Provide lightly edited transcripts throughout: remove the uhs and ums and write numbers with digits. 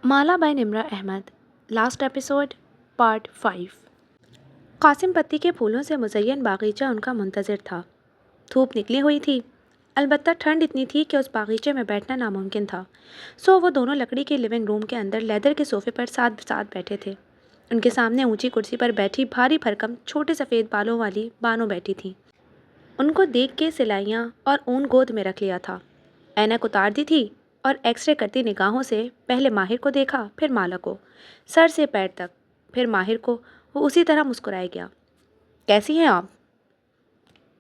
Mala by Nimra Ahmed. Last episode part 5। Qasim पत्ती के फूलों से मुज़य्यन बागीचा उनका मुंतज़िर था। धूप निकली हुई थी, अलबत्ता ठंड इतनी थी कि उस बागीचे में बैठना नामुमकिन था। सो वो दोनों लकड़ी के लिविंग रूम के अंदर लेदर के सोफ़े पर साथ साथ बैठे थे। उनके सामने ऊंची कुर्सी पर बैठी भारी भरकम छोटे सफ़ेद बालों वाली बानो बैठी थी। उनको देख के सिलाइयाँ और ऊन गोद में रख लिया था। ऐनक उतार दी थी और एक्सरे करती निगाहों से पहले माहिर को देखा, फिर माला को, सर से पैर तक, फिर माहिर को। वो उसी तरह मुस्कुराए गया। कैसी हैं आप?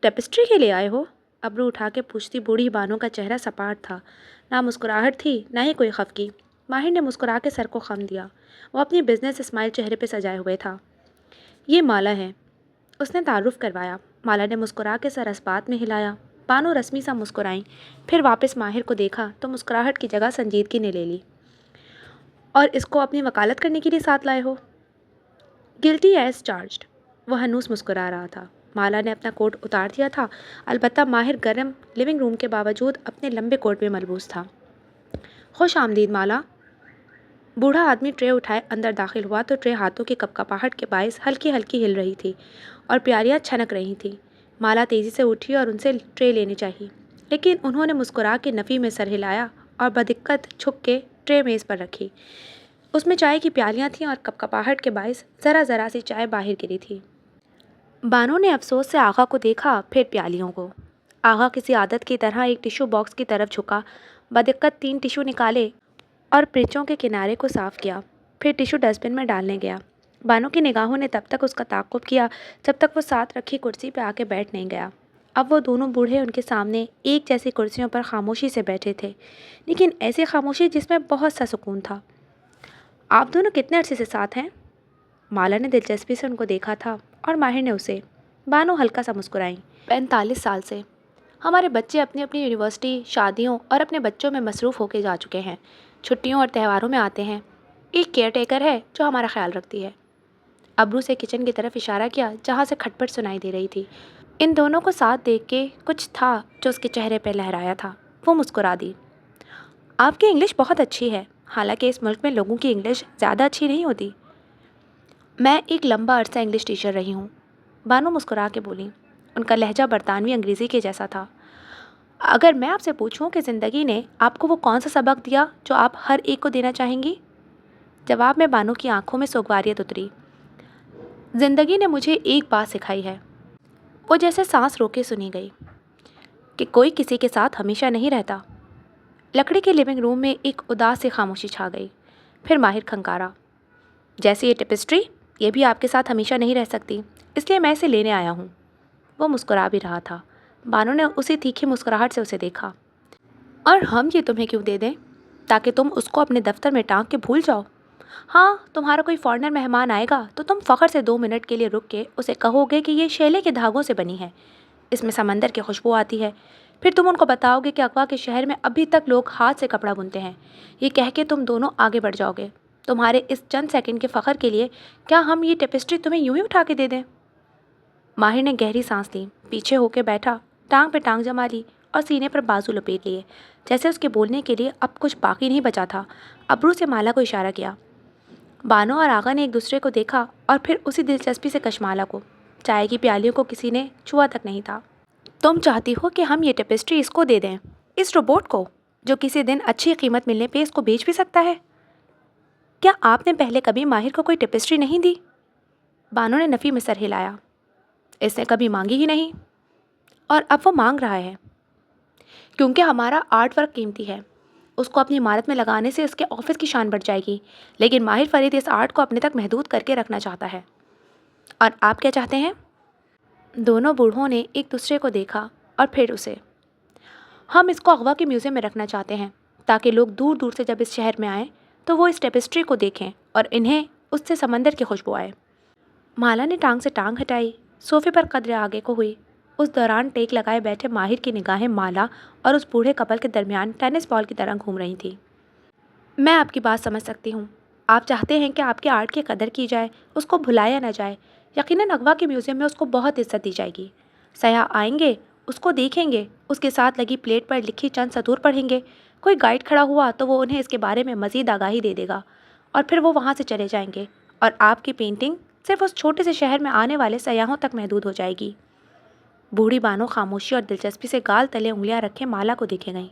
टेपिस्ट्री के लिए आए हो? अबरू उठा के पूछती बूढ़ी बानों का चेहरा सपाट था। ना मुस्कुराहट थी, ना ही कोई खफकी। माहिर ने मुस्कुरा के सर को खम दिया। वो अपनी बिजनेस स्माइल चेहरे पे सजाए हुए था। ये माला है, उसने तारुफ करवाया। माला ने मुस्कुरा के सर अस्बात में हिलाया। बानो रस्मी सा मुस्कुराई, फिर वापस माहिर को देखा तो मुस्कुराहट की जगह संजीदगी ने ले ली। और इसको अपनी वकालत करने के लिए साथ लाए हो? Guilty as charged. वह हनूस मुस्कुरा रहा था। माला ने अपना कोट उतार दिया था, अलबत्ता माहिर गर्म लिविंग रूम के बावजूद अपने लंबे कोट में मलबूस था। खुश आमदीद माला। बूढ़ा आदमी ट्रे उठाए अंदर दाखिल हुआ तो ट्रे हाथों की कपकपाहट के बायस हल्की हल्की हिल रही थी और प्यालियाँ छनक रही थीं। माला तेज़ी से उठी और उनसे ट्रे लेनी चाहिए, लेकिन उन्होंने मुस्कुरा के नफ़ी में सर हिलाया और बदिक्कत झुक के ट्रे मेज़ पर रखी। उसमें चाय की प्यालियाँ थीं और कपकपाहट के बायस ज़रा ज़रा सी चाय बाहर गिरी थी। बानो ने अफसोस से आगा को देखा, फिर प्यालियों को। आगा किसी आदत की तरह एक टिश्यू बॉक्स की तरफ झुका, बदिक्कत 3 टिश्यू निकाले और पेचों के किनारे को साफ़ किया, फिर टिश्यू डस्टबिन में डालने गया। बानो की निगाहों ने तब तक उसका ताक़ुब किया जब तक वो साथ रखी कुर्सी पर आके बैठ नहीं गया। अब वो दोनों बूढ़े उनके सामने एक जैसी कुर्सियों पर खामोशी से बैठे थे, लेकिन ऐसी खामोशी जिसमें बहुत सा सुकून था। आप दोनों कितने अरसे से साथ हैं? माला ने दिलचस्पी से उनको देखा था और माहिर ने उसे। बानो हल्का सा मुस्कुराई। 45 साल से। हमारे बच्चे अपनी अपनी यूनिवर्सिटी, शादियों और अपने बच्चों में मसरूफ़ होके जा चुके हैं। छुट्टियों और त्योहारों में आते हैं। एक केयर टेकर है जो हमारा ख्याल रखती है। अबरू से किचन की तरफ इशारा किया जहाँ से खटपट सुनाई दे रही थी। इन दोनों को साथ देख के कुछ था जो उसके चेहरे पर लहराया था। वो मुस्कुरा दी। आपकी इंग्लिश बहुत अच्छी है, हालांकि इस मुल्क में लोगों की इंग्लिश ज़्यादा अच्छी नहीं होती। मैं एक लंबा अरसा इंग्लिश टीचर रही हूँ, बानो मुस्कुरा के बोली। उनका लहजा बरतानवी अंग्रेज़ी के जैसा था। अगर मैं आपसे पूछूं कि ज़िंदगी ने आपको वो कौन सा सबक दिया जो आप हर एक को देना चाहेंगी? जवाब में बानो की आंखों में सोगवारियत उतरी। ज़िंदगी ने मुझे एक बात सिखाई है। वो जैसे सांस रोके सुनी गई कि कोई किसी के साथ हमेशा नहीं रहता। लकड़ी के लिविंग रूम में एक उदास सी खामोशी छा गई। फिर माहिर खंकारा, जैसे ये टेपिस्ट्री, ये भी आपके साथ हमेशा नहीं रह सकती, इसलिए मैं इसे लेने आया हूँ। वो मुस्कुरा भी रहा था। बानो ने उसी तीखी मुस्कुराहट से उसे देखा। और हम ये तुम्हें क्यों दे दें? ताकि तुम उसको अपने दफ्तर में टांग के भूल जाओ। हाँ, तुम्हारा कोई फॉरेनर मेहमान आएगा तो तुम फ़ख्र से 2 मिनट के लिए रुक के उसे कहोगे कि ये शेले के धागों से बनी है, इसमें समंदर की खुशबू आती है। फिर तुम उनको बताओगे कि अगवा के शहर में अभी तक लोग हाथ से कपड़ा बुनते हैं। ये कह के तुम दोनों आगे बढ़ जाओगे। तुम्हारे इस चंद सेकंड के फ़ख्र के लिए क्या हम ये टेपिस्ट्री तुम्हें यूं ही उठा के दे दें? माहिर ने गहरी सांस ली, पीछे होके बैठा, टांग पे टांग जमा ली और सीने पर बाजू लपेट लिए, जैसे उसके बोलने के लिए अब कुछ बाकी नहीं बचा था। अबरू से माला को इशारा किया। बानो और आगा ने एक दूसरे को देखा और फिर उसी दिलचस्पी से कशमाला को। चाय की प्यालियों को किसी ने छुआ तक नहीं था। तुम चाहती हो कि हम ये टेपिस्ट्री इसको दे दें, इस रोबोट को, जो किसी दिन अच्छी कीमत मिलने पे इसको बेच भी सकता है? क्या आपने पहले कभी माहिर को कोई टेपिस्ट्री नहीं दी? बानो ने नफ़ी में सर हिलाया। इसने कभी मांगी ही नहीं, और अब वो मांग रहा है। क्योंकि हमारा आर्ट वर्क कीमती है। उसको अपनी इमारत में लगाने से उसके ऑफिस की शान बढ़ जाएगी, लेकिन माहिर फरीद इस आर्ट को अपने तक महदूद करके रखना चाहता है। और आप क्या चाहते हैं? दोनों बूढ़ों ने एक दूसरे को देखा और फिर उसे। हम इसको अगवा के म्यूज़ियम में रखना चाहते हैं, ताकि लोग दूर दूर से जब इस शहर में आएँ तो वो इस टेपिस्ट्री को देखें और इन्हें उससे समंदर की खुशबू आए। माला ने टांग से टांग हटाई, सोफे पर कदर आगे को हुई। उस दौरान टेक लगाए बैठे माहिर की निगाहें माला और उस बूढ़े कपल के दरमियान टेनिस बॉल की तरह घूम रही थी। मैं आपकी बात समझ सकती हूँ। आप चाहते हैं कि आपके आर्ट की कदर की जाए, उसको भुलाया ना जाए। यकीनन अगवा के म्यूज़ियम में उसको बहुत इज्जत दी जाएगी। सयाह आएंगे, उसको देखेंगे, उसके साथ लगी प्लेट पर लिखी चंद सतूर पढ़ेंगे, कोई गाइड खड़ा हुआ तो वो उन्हें इसके बारे में मज़ीद आगाही दे देगा और फिर वो वहाँ से चले जाएंगे और आपकी पेंटिंग सिर्फ उस छोटे से शहर में आने वाले सयाहों तक महदूद हो जाएगी। बूढ़ी बानो खामोशी और दिलचस्पी से गाल तले उंगलियां रखे माला को देखे गई।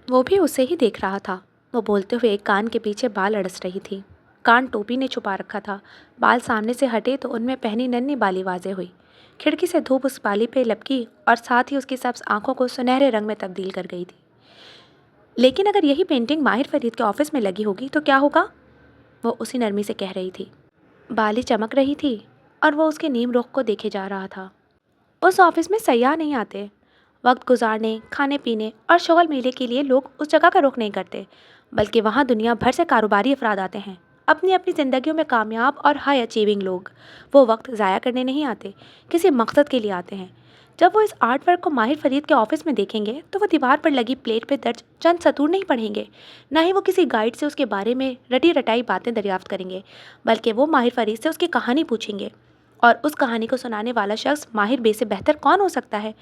वो भी उसे ही देख रहा था। वो बोलते हुए एक कान के पीछे बाल अड़स रही थी। कान टोपी ने छुपा रखा था। बाल सामने से हटे तो उनमें पहनी नन्ही बाली वाज़ेह हुई। खिड़की से धूप उस बाली पे लपकी और साथ ही उसकी सब्ज आंखों को सुनहरे रंग में तब्दील कर गई थी। लेकिन अगर यही पेंटिंग माहिर फरीद के ऑफिस में लगी होगी तो क्या होगा? वो उसी नरमी से कह रही थी। बाली चमक रही थी और वो उसके नीम रुख को देखे जा रहा था। उस ऑफिस में सयाह नहीं आते। वक्त गुजारने, खाने पीने और शगल मेले के लिए लोग उस जगह का रुख नहीं करते, बल्कि वहाँ दुनिया भर से कारोबारी अफराद आते हैं, अपनी अपनी ज़िंदगियों में कामयाब और हाई अचीविंग लोग। वो वक्त ज़ाया करने नहीं आते, किसी मकसद के लिए आते हैं। जब वो इस आर्ट वर्क को माहिर फरीद के ऑफिस में देखेंगे तो वो दीवार पर लगी प्लेट पर दर्ज चंद सतूर नहीं पढ़ेंगे, ना ही वो किसी गाइड से उसके बारे में रटी रटाई बातें दरियाफ्त करेंगे, बल्कि वो माहिर फरीद से उसकी कहानी पूछेंगे। और उस कहानी को सुनाने वाला शख्स माहिर बे से बेहतर कौन हो सकता है,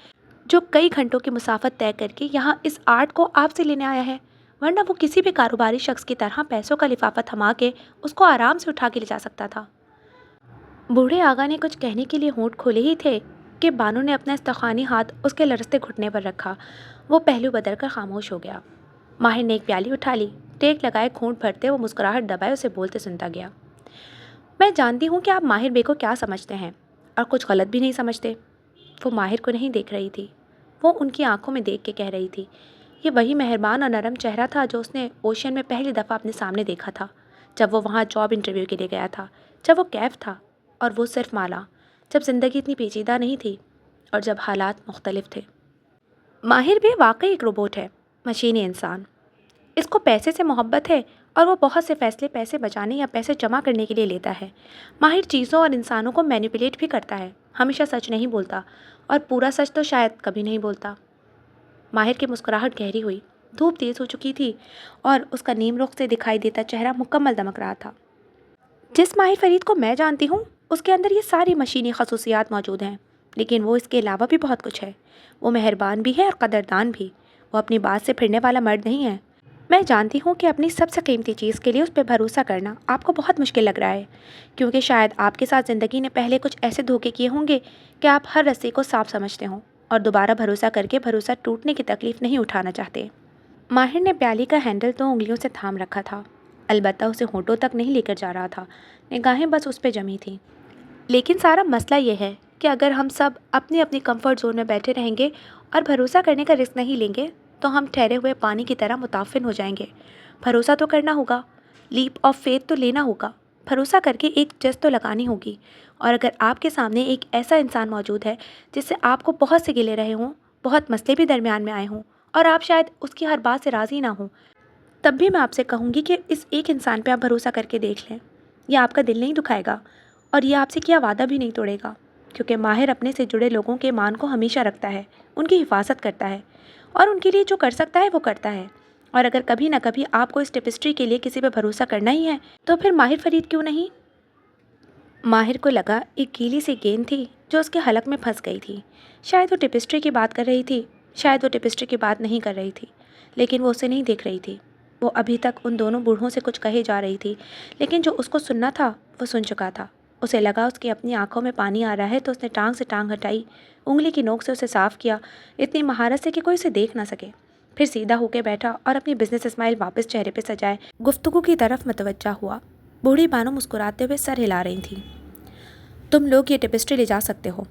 जो कई घंटों की मुसाफत तय करके यहाँ इस आर्ट को आपसे लेने आया है, वरना वो किसी भी कारोबारी शख्स की तरह पैसों का लिफाफा थमा के उसको आराम से उठा के ले जा सकता था। बूढ़े आगा ने कुछ कहने के लिए होंठ खोले ही थे कि बानो ने अपना इस्तखानी हाथ उसके लरसते घुटने पर रखा। वो पहलू बदल कर खामोश हो गया। माहिर ने एक प्याली उठा ली। टेक लगाए घूंट भरते वो मुस्कुराहट दबाए उसे बोलते सुनता गया। मैं जानती हूँ कि आप माहिर बे को क्या समझते हैं और कुछ गलत भी नहीं समझते। वो माहिर को नहीं देख रही थी, वो उनकी आंखों में देख के कह रही थी। ये वही मेहरबान और नरम चेहरा था जो उसने ओशन में पहली दफ़ा अपने सामने देखा था, जब वो वहाँ जॉब इंटरव्यू के लिए गया था, जब वो कैफ था और वो सिर्फ माला, जब ज़िंदगी इतनी पेचीदा नहीं थी और जब हालात मुख्तलिफ थे। माहिर भी वाकई एक रोबोट है, मशीनी इंसान। इसको पैसे से मोहब्बत है और वो बहुत से फ़ैसले पैसे बचाने या पैसे जमा करने के लिए लेता है। माहिर चीज़ों और इंसानों को मैनिपुलेट भी करता है, हमेशा सच नहीं बोलता और पूरा सच तो शायद कभी नहीं बोलता। माहिर की मुस्कुराहट गहरी हुई। धूप तेज़ हो चुकी थी और उसका नीम रुख से दिखाई देता चेहरा मुकम्मल दमक रहा था। जिस माहिर फरीद को मैं जानती हूँ उसके अंदर ये सारी मशीनी खसूसियात मौजूद हैं, लेकिन वो इसके अलावा भी बहुत कुछ है। वो मेहरबान भी है और कदरदान भी। वो अपनी बात से फिरने वाला मर्द नहीं है। मैं जानती हूँ कि अपनी सबसे कीमती चीज़ के लिए उस पर भरोसा करना आपको बहुत मुश्किल लग रहा है, क्योंकि शायद आपके साथ ज़िंदगी ने पहले कुछ ऐसे धोखे किए होंगे कि आप हर रस्सी को सांप समझते हों और दोबारा भरोसा करके भरोसा टूटने की तकलीफ़ नहीं उठाना चाहते। माहिर ने प्याली का हैंडल 2 उंगलियों से थाम रखा था, अलबत्ता उसे होठों तक नहीं लेकर जा रहा था। निगाहें बस उस पर जमी थीं। लेकिन सारा मसला ये है कि अगर हम सब अपनी अपनी कंफर्ट जोन में बैठे रहेंगे और भरोसा करने का रिस्क नहीं लेंगे तो हम ठहरे हुए पानी की तरह मुताफिन हो जाएंगे। भरोसा तो करना होगा, लीप ऑफ फेथ तो लेना होगा, भरोसा करके एक जस्ट तो लगानी होगी। और अगर आपके सामने एक ऐसा इंसान मौजूद है जिससे आपको बहुत से गिले रहे हों, बहुत मसले भी दरमियान में आए हों और आप शायद उसकी हर बात से राज़ी ना हों, तब भी मैं आपसे कहूँगी कि इस एक इंसान पे आप भरोसा करके देख लें। यह आपका दिल नहीं दुखाएगा और यह आपसे किया वादा भी नहीं तोड़ेगा, क्योंकि माहिर अपने से जुड़े लोगों के ईमान को हमेशा रखता है, उनकी हिफाजत करता है और उनके लिए जो कर सकता है वो करता है। और अगर कभी ना कभी आपको इस टेपिस्ट्री के लिए किसी पे भरोसा करना ही है तो फिर माहिर फरीद क्यों नहीं? माहिर को लगा एक गीली सी गेंद थी जो उसके हलक में फंस गई थी। शायद वो टेपिस्ट्री की बात कर रही थी, शायद वो टेपिस्ट्री की बात नहीं कर रही थी, लेकिन वो उसे नहीं देख रही थी। वो अभी तक उन दोनों बूढ़ों से कुछ कहे जा रही थी, लेकिन जो उसको सुनना था वो सुन चुका था। उसे लगा उसकी अपनी आंखों में पानी आ रहा है तो उसने टांग से टांग हटाई, उंगली की नोक से उसे साफ़ किया, इतनी महारत से कि कोई उसे देख ना सके। फिर सीधा होकर बैठा और अपनी बिजनेस स्माइल वापस चेहरे पे सजाए गुफ्तगू की तरफ मतवज्जा हुआ। बूढ़ी बानो मुस्कुराते हुए सर हिला रही थी। तुम लोग ये टेपिस्ट्री ले जा सकते हो।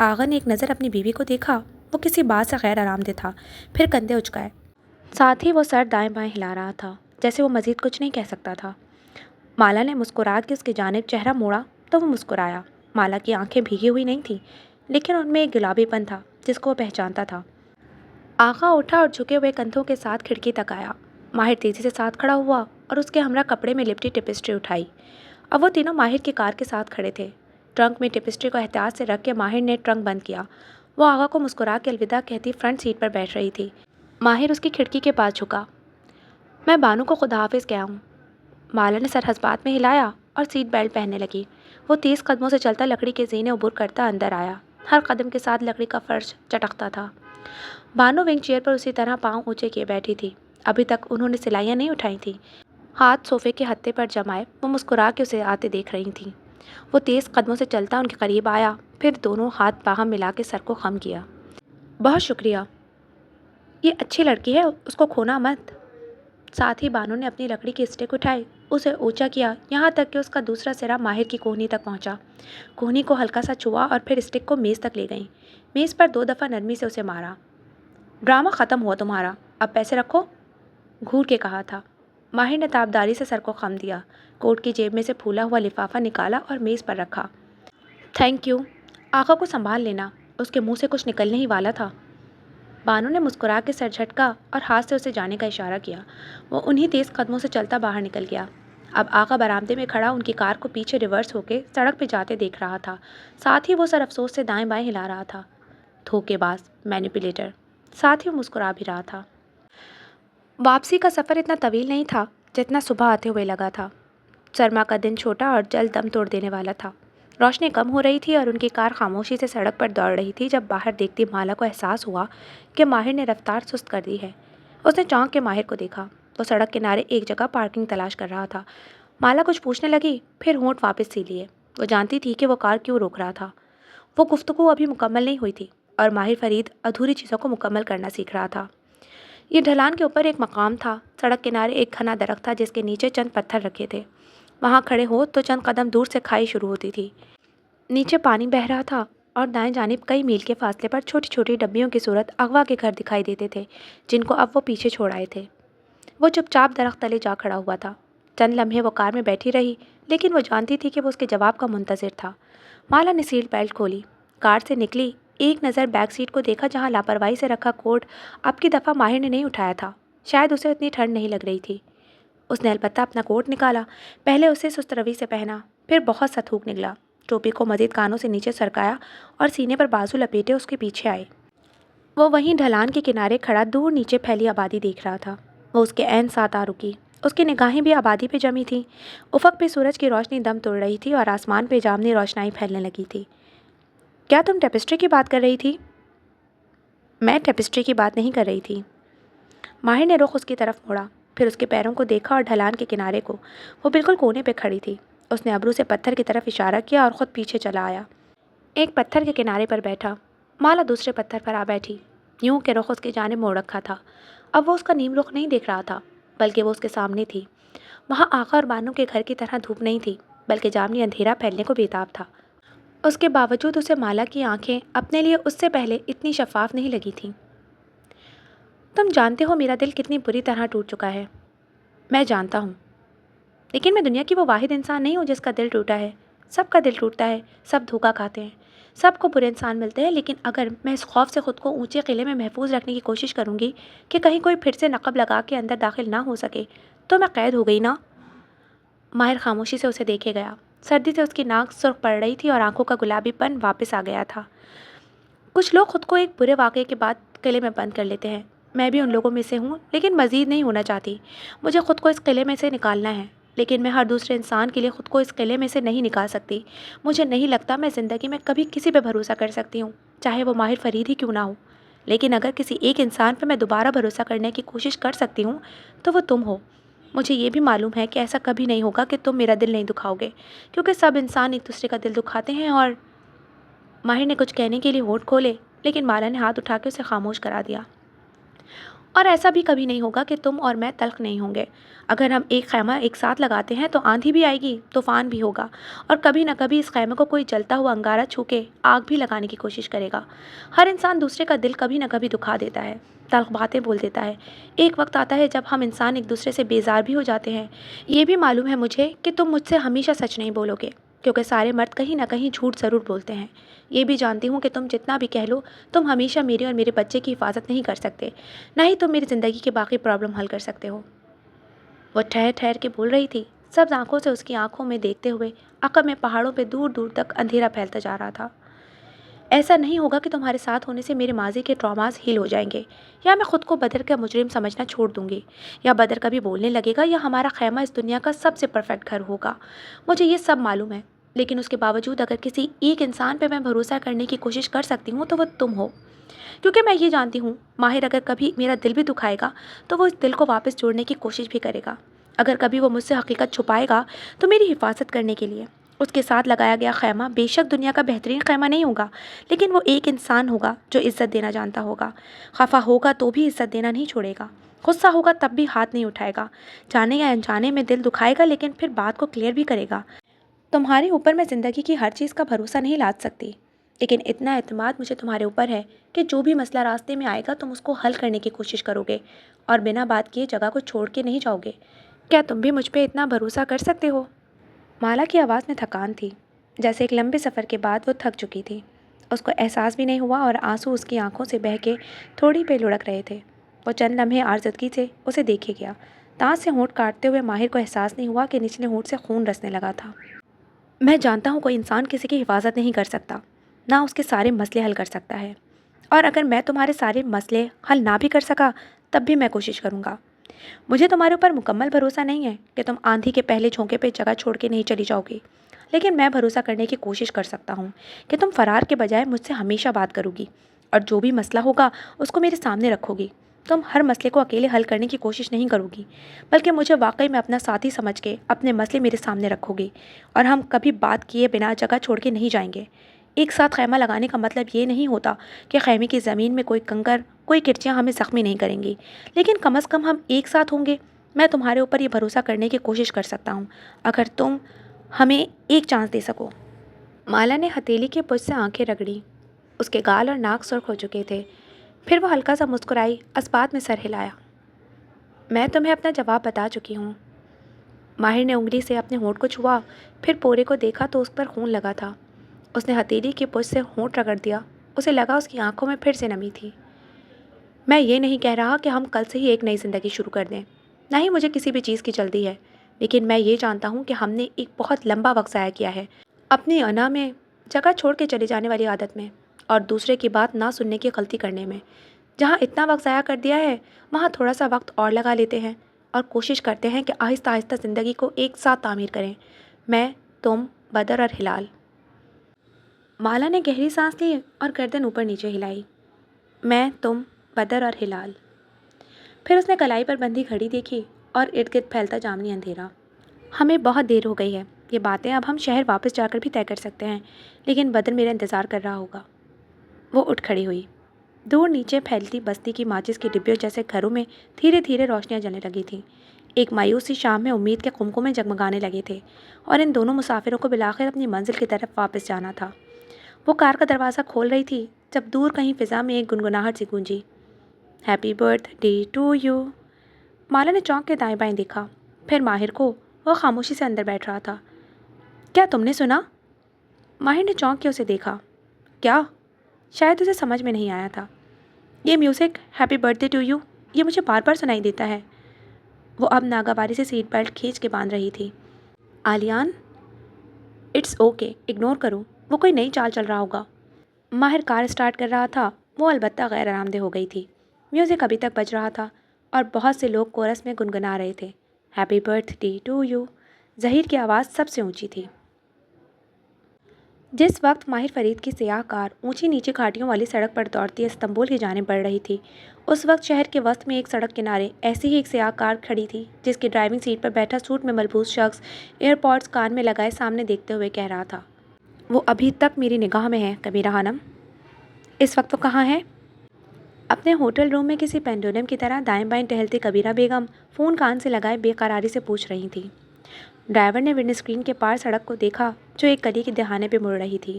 आगा ने एक नज़र अपनी बीवी को देखा। वो किसी बात से गैर आरामदेह था, फिर कंधे उचकाए। साथ ही वो सर दाएं बाएं हिला रहा था, जैसे वो मज़ीद कुछ नहीं कह सकता था। माला ने मुस्कुरा के उसकी जानिब चेहरा मोड़ा तो वो मुस्कुराया। माला की आंखें भीगी हुई नहीं थीं, लेकिन उनमें एक गुलाबीपन था जिसको वो पहचानता था। आगा उठा और झुके हुए कंधों के साथ खिड़की तक आया। माहिर तेज़ी से साथ खड़ा हुआ और उसके हमरा कपड़े में लिपटी टेपिस्ट्री उठाई। अब वो तीनों माहिर की कार के साथ खड़े थे। ट्रंक में टेपिस्ट्री को एहतियात से रख के माहिर ने ट्रंक बंद किया। वो आगा को मुस्कुरा के अलविदा कहती फ्रंट सीट पर बैठ रही थी। माहिर उसकी खिड़की के पास झुका। मैं बानो को खुदा हाफिज़ कहा हूँ। माला ने सर हस्बात में हिलाया और सीट बेल्ट पहनने लगी। वो 30 कदमों से चलता लकड़ी के ज़ीने उबूर करता अंदर आया। हर कदम के साथ लकड़ी का फर्श चटकता था। बानो विंग चेयर पर उसी तरह पाँव ऊंचे किए बैठी थी। अभी तक उन्होंने सिलाइयाँ नहीं उठाई थीं। हाथ सोफे के हत्थे पर जमाए वो मुस्कुरा के उसे आते देख रही थीं। वो तेज़ कदमों से चलता उनके करीब आया, फिर दोनों हाथ बाहर मिला के सर को खम किया। बहुत शुक्रिया, ये अच्छी लड़की है, उसको खोना मत। साथ ही बानो ने अपनी लकड़ी की स्टिक उठाई, उसे ऊंचा किया, यहाँ तक कि उसका दूसरा सिरा माहिर की कोहनी तक पहुँचा। कोहनी को हल्का सा छुआ और फिर स्टिक को मेज़ तक ले गई। मेज़ पर 2 दफ़ा नरमी से उसे मारा। ड्रामा ख़त्म हुआ तुम्हारा, अब पैसे रखो, घूर के कहा था। माहिर ने ताबदारी से सर को खम दिया, कोट की जेब में से फूला हुआ लिफाफा निकाला और मेज़ पर रखा। थैंक यू, आका को संभाल लेना, उसके मुंह से कुछ निकलने ही वाला था। बानो ने मुस्कुरा के सर झटका और हाथ से उसे जाने का इशारा किया। वो उन्हीं तेज़ कदमों से चलता बाहर निकल गया। अब आका बरामदे में खड़ा उनकी कार को पीछे रिवर्स होकर सड़क पे जाते देख रहा था। साथ ही वो सर अफसोस से दाएं बाएं हिला रहा था। धोखेबाज, मैनिपुलेटर। साथ ही वो मुस्कुरा भी रहा था। वापसी का सफ़र इतना तवील नहीं था जितना सुबह आते हुए लगा था। सरमा का दिन छोटा और जल्द दम तोड़ देने वाला था। रोशनी कम हो रही थी और उनकी कार खामोशी से सड़क पर दौड़ रही थी जब बाहर देखती माला को एहसास हुआ कि माहिर ने रफ्तार सुस्त कर दी है। उसने चौंक के माहिर को देखा। वो सड़क किनारे एक जगह पार्किंग तलाश कर रहा था। माला कुछ पूछने लगी, फिर होंठ वापस सी लिए। वो जानती थी कि वो कार क्यों रोक रहा था। वो गुफ्तगू अभी मुकम्मल नहीं हुई थी और माहिर फरीद अधूरी चीज़ों को मुकम्मल करना सीख रहा था। ये ढलान के ऊपर एक मकाम था। सड़क किनारे एक घना दरख्त था जिसके नीचे चंद पत्थर रखे थे। वहाँ खड़े हो तो चंद कदम दूर से खाई शुरू होती थी। नीचे पानी बह रहा था और दाएं जानिब कई मील के फासले पर छोटी छोटी डब्बियों की सूरत अगवा के घर दिखाई देते थे जिनको अब वो पीछे छोड़ आए थे। वो चुपचाप दरख्त तले जा खड़ा हुआ था। चंद लम्हे वो कार में बैठी रही, लेकिन वो जानती थी कि वो उसके जवाब का मुंतज़िर था। माला ने सीट बेल्ट खोली, कार से निकली, एक नज़र बैक सीट को देखा जहाँ लापरवाही से रखा कोट अब की दफ़ा माहिर ने नहीं उठाया था। शायद उसे इतनी ठंड नहीं लग रही थी। उसने अलबत्ता अपना कोट निकाला। पहले उसे सुस्त रवि से पहना, फिर बहुत सा थूक निकला। टोपी को मज़ीद कानों से नीचे सरकाया और सीने पर बाजू लपेटे उसके पीछे आए। वो वहीं ढलान के किनारे खड़ा दूर नीचे फैली आबादी देख रहा था। वो उसके ऐन साथ आ रुकी। उसकी निगाहें भी आबादी पे जमी थीं। उफ़क़ पे सूरज की रोशनी दम तोड़ रही थी और आसमान पे जामनी रोशनाई फैलने लगी थी। क्या तुम टेपेस्ट्री की बात कर रही थी? मैं टेपेस्ट्री की बात नहीं कर रही थी। माहिर ने रुख उसकी तरफ मोड़ा, फिर उसके पैरों को देखा और ढलान के किनारे को। वो बिल्कुल कोने पे खड़ी थी। उसने अबरू से पत्थर की तरफ इशारा किया और ख़ुद पीछे चला आया। एक पत्थर के किनारे पर बैठा। माला दूसरे पत्थर पर आ बैठी। यूं के रुख उसकी जानिब मोड़ रखा था। अब वो उसका नीम रुख नहीं देख रहा था, बल्कि वो उसके सामने थी। वहाँ आका और बानो के घर की तरह धूप नहीं थी, बल्कि जामनी अंधेरा फैलने को बेताब था। उसके बावजूद उसे माला की आंखें अपने लिए उससे पहले इतनी शफाफ नहीं लगी थीं। तुम जानते हो मेरा दिल कितनी बुरी तरह टूट चुका है। मैं जानता हूँ, लेकिन मैं दुनिया की वो वाहिद इंसान नहीं हूँ जिसका दिल टूटा है। सबका दिल टूटता है, सब धोखा खाते हैं, सबको बुरे इंसान मिलते हैं। लेकिन अगर मैं इस खौफ से ख़ुद को ऊंचे किले में महफूज रखने की कोशिश करूँगी कि कहीं कोई फिर से नक़ब लगा के अंदर दाखिल ना हो सके, तो मैं कैद हो गई ना। माहिर खामोशी से उसे देखे गया। सर्दी से उसकी नाक सुर्ख पड़ रही थी और आंखों का गुलाबीपन वापस आ गया था। कुछ लोग खुद को एक बुरे वाक़े के बाद किले में बंद कर लेते हैं। मैं भी उन लोगों में से हूँ, लेकिन मज़ीद नहीं होना चाहती। मुझे खुद को इस किले में से निकालना है, लेकिन मैं हर दूसरे इंसान के लिए खुद को इस किले में से नहीं निकाल सकती। मुझे नहीं लगता मैं ज़िंदगी में कभी किसी पे भरोसा कर सकती हूँ, चाहे वो माहिर फरीद ही क्यों ना हो। लेकिन अगर किसी एक इंसान पे मैं दोबारा भरोसा करने की कोशिश कर सकती हूँ तो वो तुम हो। मुझे ये भी मालूम है कि ऐसा कभी नहीं होगा कि तुम मेरा दिल नहीं दुखाओगे, क्योंकि सब इंसान एक दूसरे का दिल दुखाते हैं। और माहिर ने कुछ कहने के लिए होंठ खोले, लेकिन माला ने हाथ उठा के उसे खामोश करा दिया। और ऐसा भी कभी नहीं होगा कि तुम और मैं तल्ख नहीं होंगे। अगर हम एक खैमा एक साथ लगाते हैं तो आंधी भी आएगी, तूफान भी होगा, और कभी न कभी इस खैमे को कोई जलता हुआ अंगारा छू के आग भी लगाने की कोशिश करेगा। हर इंसान दूसरे का दिल कभी न कभी दुखा देता है, तल्ख बातें बोल देता है। एक वक्त आता है जब हम इंसान एक दूसरे से बेजार भी हो जाते हैं। ये भी मालूम है मुझे कि तुम मुझसे हमेशा सच नहीं बोलोगे, क्योंकि सारे मर्द कहीं ना कहीं झूठ ज़रूर बोलते हैं। ये भी जानती हूँ कि तुम जितना भी कह लो, तुम हमेशा मेरी और मेरे बच्चे की हिफाजत नहीं कर सकते, ना ही तुम मेरी ज़िंदगी के बाकी प्रॉब्लम हल कर सकते हो। वो ठहर ठहर के बोल रही थी, सब आंखों से उसकी आंखों में देखते हुए। अक़ब में पहाड़ों पे दूर दूर तक अंधेरा फैलता जा रहा था। ऐसा नहीं होगा कि तुम्हारे साथ होने से मेरे माजी के ट्रॉमास हील हो जाएंगे, या मैं खुद को बदर का मुजरिम समझना छोड़ दूंगी, या बदर कभी बोलने लगेगा, या हमारा खैमा इस दुनिया का सबसे परफेक्ट घर होगा। मुझे ये सब मालूम है, لیکن اس کے باوجود اگر کسی ایک انسان پہ میں بھروسہ کرنے کی کوشش کر سکتی ہوں تو وہ تم ہو، کیونکہ میں یہ جانتی ہوں ماہر اگر کبھی میرا دل بھی دکھائے گا تو وہ اس دل کو واپس جوڑنے کی کوشش بھی کرے گا۔ اگر کبھی وہ مجھ سے حقیقت چھپائے گا تو میری حفاظت کرنے کے لیے۔ اس کے ساتھ لگایا گیا خیمہ بے شک دنیا کا بہترین خیمہ نہیں ہوگا، لیکن وہ ایک انسان ہوگا جو عزت دینا جانتا ہوگا۔ خفا ہوگا تو بھی عزت دینا نہیں چھوڑے گا، غصہ ہوگا تب بھی ہاتھ نہیں اٹھائے گا، جانے یا انجانے میں دل دکھائے گا لیکن پھر بات کو کلیئر بھی کرے گا۔ تمہارے اوپر میں زندگی کی ہر چیز کا بھروسہ نہیں لاد سکتی، لیکن اتنا اعتماد مجھے تمہارے اوپر ہے کہ جو بھی مسئلہ راستے میں آئے گا تم اس کو حل کرنے کی کوشش کرو گے اور بنا بات کیے جگہ کو چھوڑ کے نہیں جاؤ گے۔ کیا تم بھی مجھ پہ اتنا بھروسہ کر سکتے ہو؟ مالا کی آواز میں تھکان تھی، جیسے ایک لمبے سفر کے بعد وہ تھک چکی تھی۔ اس کو احساس بھی نہیں ہوا اور آنسو اس کی آنکھوں سے بہہ کے تھوڑی پہ لڑک رہے تھے۔ وہ چند لمحے آرزدگی سے اسے دیکھے گیا۔ دانت سے ہونٹ کاٹتے ہوئے ماہر کو احساس نہیں ہوا کہ نچلے ہونٹ سے خون رسنے لگا تھا۔ میں جانتا ہوں کوئی انسان کسی کی حفاظت نہیں کر سکتا، نہ اس کے سارے مسئلے حل کر سکتا ہے، اور اگر میں تمہارے سارے مسئلے حل نہ بھی کر سکا تب بھی میں کوشش کروں گا۔ مجھے تمہارے اوپر مکمل بھروسہ نہیں ہے کہ تم آندھی کے پہلے جھونکے پہ جگہ چھوڑ کے نہیں چلی جاؤ گی، لیکن میں بھروسہ کرنے کی کوشش کر سکتا ہوں کہ تم فرار کے بجائے مجھ سے ہمیشہ بات کرو گی اور جو بھی مسئلہ ہوگا اس کو میرے سامنے رکھو گی۔ تم ہر مسئلے کو اکیلے حل کرنے کی کوشش نہیں کرو گی، بلکہ مجھے واقعی میں اپنا ساتھی سمجھ کے اپنے مسئلے میرے سامنے رکھو گی، اور ہم کبھی بات کیے بنا جگہ چھوڑ کے نہیں جائیں گے۔ ایک ساتھ خیمہ لگانے کا مطلب یہ نہیں ہوتا کہ خیمے کی زمین میں کوئی کنکر، کوئی کرچیاں ہمیں زخمی نہیں کریں گی، لیکن کم از کم ہم ایک ساتھ ہوں گے۔ میں تمہارے اوپر یہ بھروسہ کرنے کی کوشش کر سکتا ہوں اگر تم ہمیں ایک چانس دے سکو۔ مالا نے ہتھیلی کے پش سے آنکھیں رگڑی۔ اس کے گال اور ناک سرخ ہو چکے تھے۔ پھر وہ ہلکا سا مسکرائی، اسبات میں سر ہلایا۔ میں تمہیں اپنا جواب بتا چکی ہوں۔ ماہر نے انگلی سے اپنے ہونٹ کو چھوا، پھر پورے کو دیکھا تو اس پر خون لگا تھا۔ اس نے ہتھیلی کے پش سے ہونٹ رگڑ دیا۔ اسے لگا اس کی آنکھوں میں پھر سے نمی تھی۔ میں یہ نہیں کہہ رہا کہ ہم کل سے ہی ایک نئی زندگی شروع کر دیں، نہ ہی مجھے کسی بھی چیز کی جلدی ہے، لیکن میں یہ جانتا ہوں کہ ہم نے ایک بہت لمبا وقت ضائع کیا ہے اپنی انا میں، جگہ چھوڑ کے چلے جانے والی عادت میں، اور دوسرے کی بات نہ سننے کی غلطی کرنے میں۔ جہاں اتنا وقت ضائع کر دیا ہے وہاں تھوڑا سا وقت اور لگا لیتے ہیں اور کوشش کرتے ہیں کہ آہستہ آہستہ زندگی کو ایک ساتھ تعمیر کریں۔ میں، تم، بدر اور ہلال۔ مالا نے گہری سانس لی اور گردن اوپر نیچے ہلائی۔ میں، تم، بدر اور ہلال۔ پھر اس نے کلائی پر بندھی گھڑی دیکھی اور ارد گرد پھیلتا جامنی اندھیرا۔ ہمیں بہت دیر ہو گئی ہے، یہ باتیں اب ہم شہر واپس جا کر بھی طے کر سکتے ہیں، لیکن بدر میرا انتظار کر رہا ہوگا۔ وہ اٹھ کھڑی ہوئی۔ دور نیچے پھیلتی بستی کی ماچس کی ڈبیوں جیسے گھروں میں دھیرے دھیرے روشنیاں جلنے لگی تھیں۔ ایک مایوس سی شام میں امید کے قمقمے جگمگانے لگے تھے، اور ان دونوں مسافروں کو بالآخر اپنی منزل کی طرف واپس جانا تھا۔ وہ کار کا دروازہ کھول رہی تھی جب دور کہیں فضا میں ایک گنگناہٹ سی گونجی۔ Happy birthday to you. Mala نے چونک کے دائیں بائیں دیکھا، پھر ماہر کو۔ وہ خاموشی سے اندر بیٹھ رہا تھا۔ کیا تم نے سنا؟ ماہر نے چونک کے اسے دیکھا۔ کیا؟ شاید اسے سمجھ میں نہیں آیا تھا۔ یہ music, happy birthday to you, یہ مجھے بار بار سنائی دیتا ہے۔ وہ اب ناگواری سے سیٹ بیلٹ کھینچ کے باندھ رہی تھی۔ آلیان، اٹس اوکے، اگنور کرو، وہ کوئی نئی چال چل رہا ہوگا۔ ماہر کار اسٹارٹ کر رہا تھا۔ وہ البتہ غیر آرام دہ ہو گئی تھی۔ میوزک ابھی تک بج رہا تھا اور بہت سے لوگ کورس میں گنگنا رہے تھے۔ Happy birthday to you. Zaheer کی آواز سب سے اونچی تھی۔ جس وقت ماہر فرید کی سیاہ کار اونچی نیچی گھاٹیوں والی سڑک پر دوڑتی استنبول کی جانب بڑھ رہی تھی، اس وقت شہر کے وسط میں ایک سڑک کنارے ایسی ہی ایک سیاہ کار کھڑی تھی جس کی ڈرائیونگ سیٹ پر بیٹھا سوٹ میں ملبوس شخص ایئر پوڈز کان میں لگائے سامنے دیکھتے ہوئے کہہ رہا تھا، وہ ابھی تک میری نگاہ میں ہے کبیرہ خانم۔ اس وقت وہ کہاں ہے؟ اپنے ہوٹل روم میں کسی پینڈولم کی طرح دائیں بائیں ٹہلتی کبیرہ بیگم فون کان سے لگائے بے قراری سے پوچھ رہی تھی۔ ڈرائیور نے ونڈ اسکرین کے پار سڑک کو دیکھا جو ایک گلی کے دہانے پہ مڑ رہی تھی۔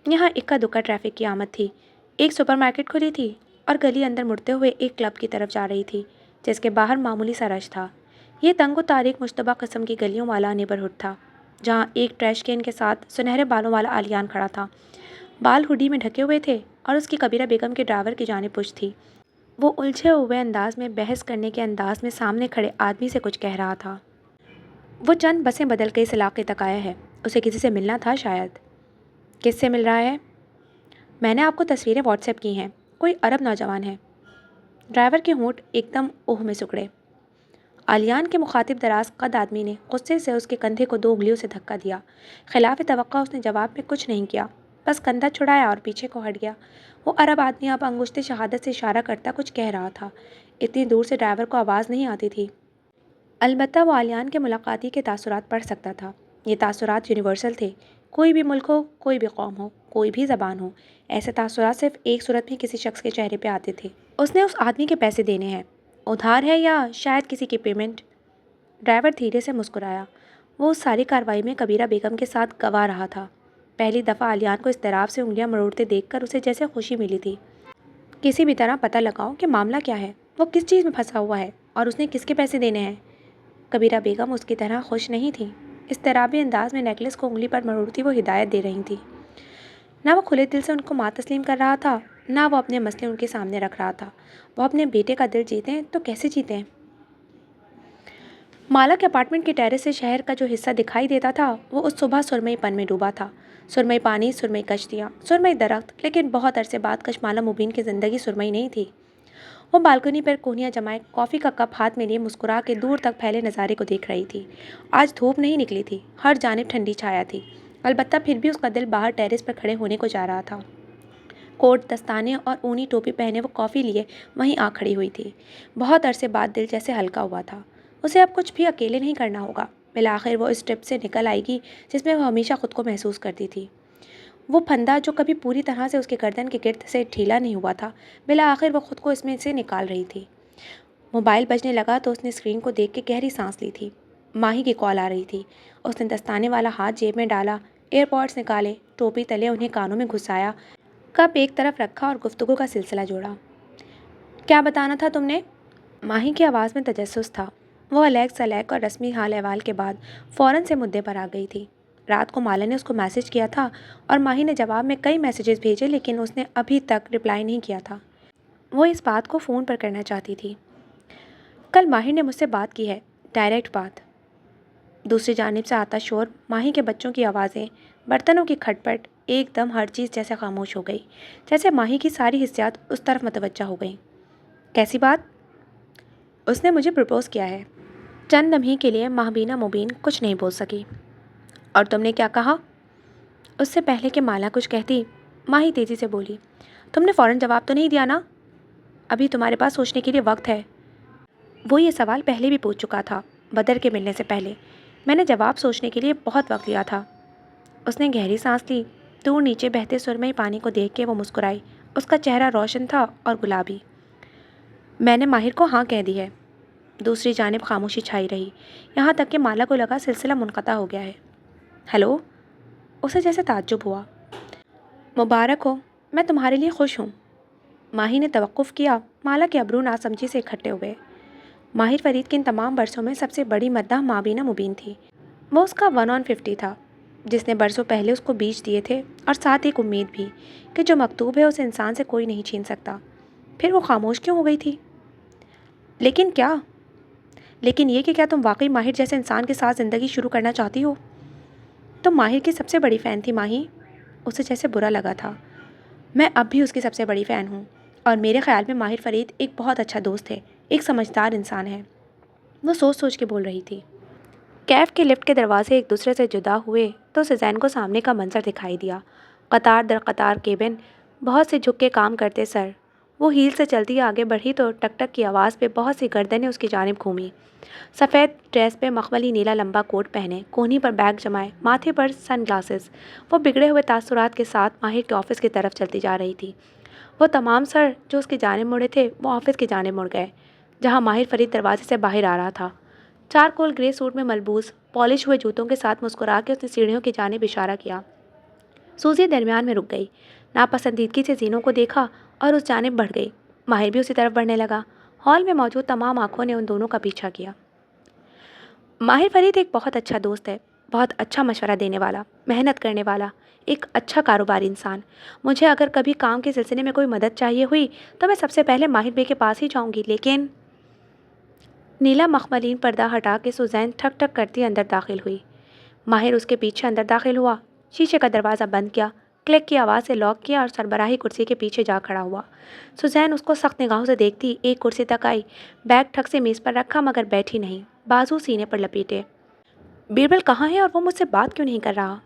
یہاں اکا دکا ٹریفک کی آمد تھی۔ ایک سپر مارکیٹ کھلی تھی اور گلی اندر مڑتے ہوئے ایک کلب کی طرف جا رہی تھی جس کے باہر معمولی سا رش تھا۔ یہ تنگ و تاریک مشتبہ قسم کی گلیوں والا نیبرہڈ تھا جہاں ایک ٹریش کین کے ساتھ سنہرے بالوں والا آلیان کھڑا تھا۔ بال ہوڈی میں ڈھکے ہوئے تھے اور اس کی کبیرہ بیگم کے ڈرائیور کی جانب پش تھی۔ وہ الجھے ہوئے انداز میں بحث کرنے کے انداز میں سامنے کھڑے آدمی سے کچھ کہہ رہا تھا۔ وہ چند بسیں بدل کے اس علاقے تک آیا ہے، اسے کسی سے ملنا تھا شاید۔ کس سے مل رہا ہے؟ میں نے آپ کو تصویریں واٹس ایپ کی ہیں، کوئی عرب نوجوان ہے۔ ڈرائیور کے ہونٹ ایک دم اوہ میں سکڑے۔ آلیان کے مخاطب دراز قد آدمی نے غصے سے اس کے کندھے کو 2 انگلیوں سے دھکا دیا۔ خلاف توقع اس نے جواب میں کچھ نہیں کیا، بس کندھا چھڑایا اور پیچھے کو ہٹ گیا۔ وہ عرب آدمی اب انگشت شہادت سے اشارہ کرتا کچھ کہہ رہا تھا۔ اتنی دور سے ڈرائیور کو آواز نہیں آتی تھی، البتہ وہ آلیان کے ملاقاتی کے تاثرات پڑھ سکتا تھا۔ یہ تاثرات یونیورسل تھے، کوئی بھی ملک ہو، کوئی بھی قوم ہو، کوئی بھی زبان ہو، ایسے تاثرات صرف ایک صورت میں کسی شخص کے چہرے پہ آتے تھے۔ اس نے اس آدمی کے پیسے دینے ہیں، ادھار ہے یا شاید کسی کی پیمنٹ؟ ڈرائیور دھیرے سے مسکرایا۔ وہ اس ساری کارروائی میں کبیرہ بیگم کے ساتھ گواہ رہا تھا۔ پہلی دفعہ آلیان کو اضطراب سے انگلیاں مروڑتے دیکھ کر اسے جیسے خوشی ملی تھی۔ کسی بھی طرح پتہ لگاؤ کہ معاملہ کیا ہے، وہ کس چیز میں پھنسا ہوا ہے اور اس نے کس کے پیسے دینے ہیں۔ کبیرہ بیگم اس کی طرح خوش نہیں تھی۔ اضطرابی انداز میں نیکلس کو انگلی پر مروڑتی وہ ہدایت دے رہی تھی۔ نہ وہ کھلے دل سے ان کو مات تسلیم کر رہا تھا، نہ وہ اپنے مسئلے ان کے سامنے رکھ رہا تھا۔ وہ اپنے بیٹے کا دل جیتے تو کیسے جیتے ہیں؟ مالا کے اپارٹمنٹ کے ٹیرس سے شہر کا جو حصہ دکھائی دیتا تھا وہ اس صبح سرمئی پن میں ڈوبا تھا۔ سرمئی پانی، سرمئی کشتیاں، سرمئی درخت، لیکن بہت عرصے بعد کشمالا مبین کی زندگی سرمئی نہیں تھی۔ وہ بالکنی پر کونیاں جمائے کافی کا کپ ہاتھ میں لیے مسکرا کے دور تک پھیلے نظارے کو دیکھ رہی تھی۔ آج دھوپ نہیں نکلی تھی، ہر جانب ٹھنڈی چھایا تھی، البتہ پھر بھی اس کا دل باہر ٹیرس پر کھڑے ہونے کو جا رہا تھا۔ کوٹ، دستانے اور اونی ٹوپی پہنے وہ کافی لیے وہیں آ کھڑی ہوئی تھی۔ بہت عرصے بعد دل جیسے ہلکا ہوا تھا۔ اسے اب کچھ بھی اکیلے نہیں کرنا ہوگا۔ بالآخر وہ اس ٹرپ سے نکل آئے گی جس میں وہ ہمیشہ خود کو محسوس کرتی تھی۔ وہ پھندا جو کبھی پوری طرح سے اس کے گردن کے گرد سے ڈھیلا نہیں ہوا تھا، بالآخر وہ خود کو اس میں سے نکال رہی تھی۔ موبائل بجنے لگا تو اس نے اسکرین کو دیکھ کے گہری سانس لی تھی۔ ماہی کی کال آ رہی تھی۔ اس نے دستانے والا ہاتھ جیب میں ڈالا، ایئر پوڈس نکالے، ٹوپی تلے انہیں کانوں میں گھسایا، کپ ایک طرف رکھا اور گفتگو کا سلسلہ جوڑا۔ کیا بتانا تھا تم نے؟ ماہی کی آواز میں تجسس تھا۔ وہ علیگ سلیگ اور رسمی حال احوال کے بعد فوراً سے مدعے پر آ گئی تھی۔ رات کو مالا نے اس کو میسج کیا تھا اور ماہی نے جواب میں کئی میسیجز بھیجے، لیکن اس نے ابھی تک رپلائی نہیں کیا تھا۔ وہ اس بات کو فون پر کرنا چاہتی تھی۔ کل ماہر نے مجھ سے بات کی ہے، ڈائریکٹ بات۔ دوسری جانب سے آتا شور، ماہی کے بچوں کی آوازیں، برتنوں کی کھٹ پٹ، ایک دم ہر چیز جیسے خاموش ہو گئی، جیسے ماہی کی ساری حسیات اس طرف متوجہ ہو گئیں۔ کیسی بات؟ اس نے مجھے پرپوز کیا ہے۔ چند لمحے کے لیے ماہبینہ مبین کچھ نہیں بول سکی۔ اور تم نے کیا کہا؟ اس سے پہلے کہ مالا کچھ کہتی، ماہی تیزی سے بولی، تم نے فوراً جواب تو نہیں دیا نا؟ ابھی تمہارے پاس سوچنے کے لیے وقت ہے۔ وہ یہ سوال پہلے بھی پوچھ چکا تھا، بدر کے ملنے سے پہلے۔ میں نے جواب سوچنے کے لیے بہت وقت لیا تھا۔ اس نے گہری سانس لی۔ دور نیچے بہتے سرمئی پانی کو دیکھ کے وہ مسکرائی۔ اس کا چہرہ روشن تھا اور گلابی۔ میں نے ماہر کو ہاں کہہ دی ہے۔ دوسری جانب خاموشی چھائی رہی، یہاں تک کہ مالا کو لگا سلسلہ منقطع ہو گیا ہے۔ ہیلو؟ اسے جیسے تعجب ہوا۔ مبارک ہو، میں تمہارے لیے خوش ہوں۔ ماہی نے توقف کیا۔ مالا کے ابرو ناسمجھی سے اکٹھے ہوئے۔ ماہر فرید کی ان تمام برسوں میں سب سے بڑی مداح مابینہ مبین تھی۔ وہ اس کا 1/50 تھا، جس نے برسوں پہلے اس کو بیچ دیے تھے، اور ساتھ ایک امید بھی کہ جو مکتوب ہے اسے انسان سے کوئی نہیں چھین سکتا۔ پھر وہ خاموش کیوں ہو گئی تھی؟ لیکن کیا؟ لیکن یہ کہ کیا تم واقعی ماہر جیسے انسان کے ساتھ زندگی شروع کرنا چاہتی ہو؟ تم ماہر کی سب سے بڑی فین تھی ماہی۔ اسے جیسے برا لگا تھا۔ میں اب بھی اس کی سب سے بڑی فین ہوں، اور میرے خیال میں ماہر فرید ایک بہت اچھا دوست ہے، ایک سمجھدار انسان ہے۔ وہ سوچ سوچ کے بول رہی تھی۔ کیف کے لفٹ کے دروازے ایک دوسرے سے جدا ہوئے تو اسے زین کو سامنے کا منظر دکھائی دیا۔ قطار در قطار کیبن، بہت سے جھک کے کام کرتے سر۔ وہ ہیل سے چلتی آگے بڑھی تو ٹک ٹک کی آواز پہ بہت سی گردنیں اس کی جانب گھومی۔ سفید ڈریس پہ مخملی نیلا لمبا کوٹ پہنے، کونھی پر بیگ جمائے، ماتھے پر سن گلاسز، وہ بگڑے ہوئے تاثرات کے ساتھ ماہر کے آفس کی طرف چلتی جا رہی تھی۔ وہ تمام سر جو اس کی جانب مڑے تھے وہ آفس کی جانب مڑ گئے، جہاں ماہر فرید دروازے سے باہر آ رہا تھا۔ چارکول گرے سوٹ میں ملبوس، پالش ہوئے جوتوں کے ساتھ مسکرا کے اس نے سیڑھیوں کی جانب اشارہ کیا۔ سوزی درمیان میں رک گئی، ناپسندیدگی سے زینوں کو دیکھا اور اس جانب بڑھ گئی۔ ماہر بھی اسی طرف بڑھنے لگا۔ ہال میں موجود تمام آنکھوں نے ان دونوں کا پیچھا کیا۔ ماہر فرید ایک بہت اچھا دوست ہے، بہت اچھا مشورہ دینے والا، محنت کرنے والا، ایک اچھا کاروباری انسان۔ مجھے اگر کبھی کام کے سلسلے میں کوئی مدد چاہیے ہوئی تو میں سب سے پہلے ماہر بے کے پاس ہی جاؤں گی، لیکن نیلا مخملین پردہ ہٹا کے سوزین ٹھک ٹھک کرتی اندر داخل ہوئی۔ ماہر اس کے پیچھے اندر داخل ہوا، شیشے کا دروازہ بند کیا، क्लिक की आवाज़ से लॉक किया और सरबराही कुर्सी के पीछे जा खड़ा हुआ। सुजैन उसको सख्त निगाहों से देखती एक कुर्सी तक आई, बैग ठक से मेज़ पर रखा मगर बैठी नहीं, बाजू सीने पर लपेटे। बीरबल कहाँ है और वो मुझसे बात क्यों नहीं कर रहा?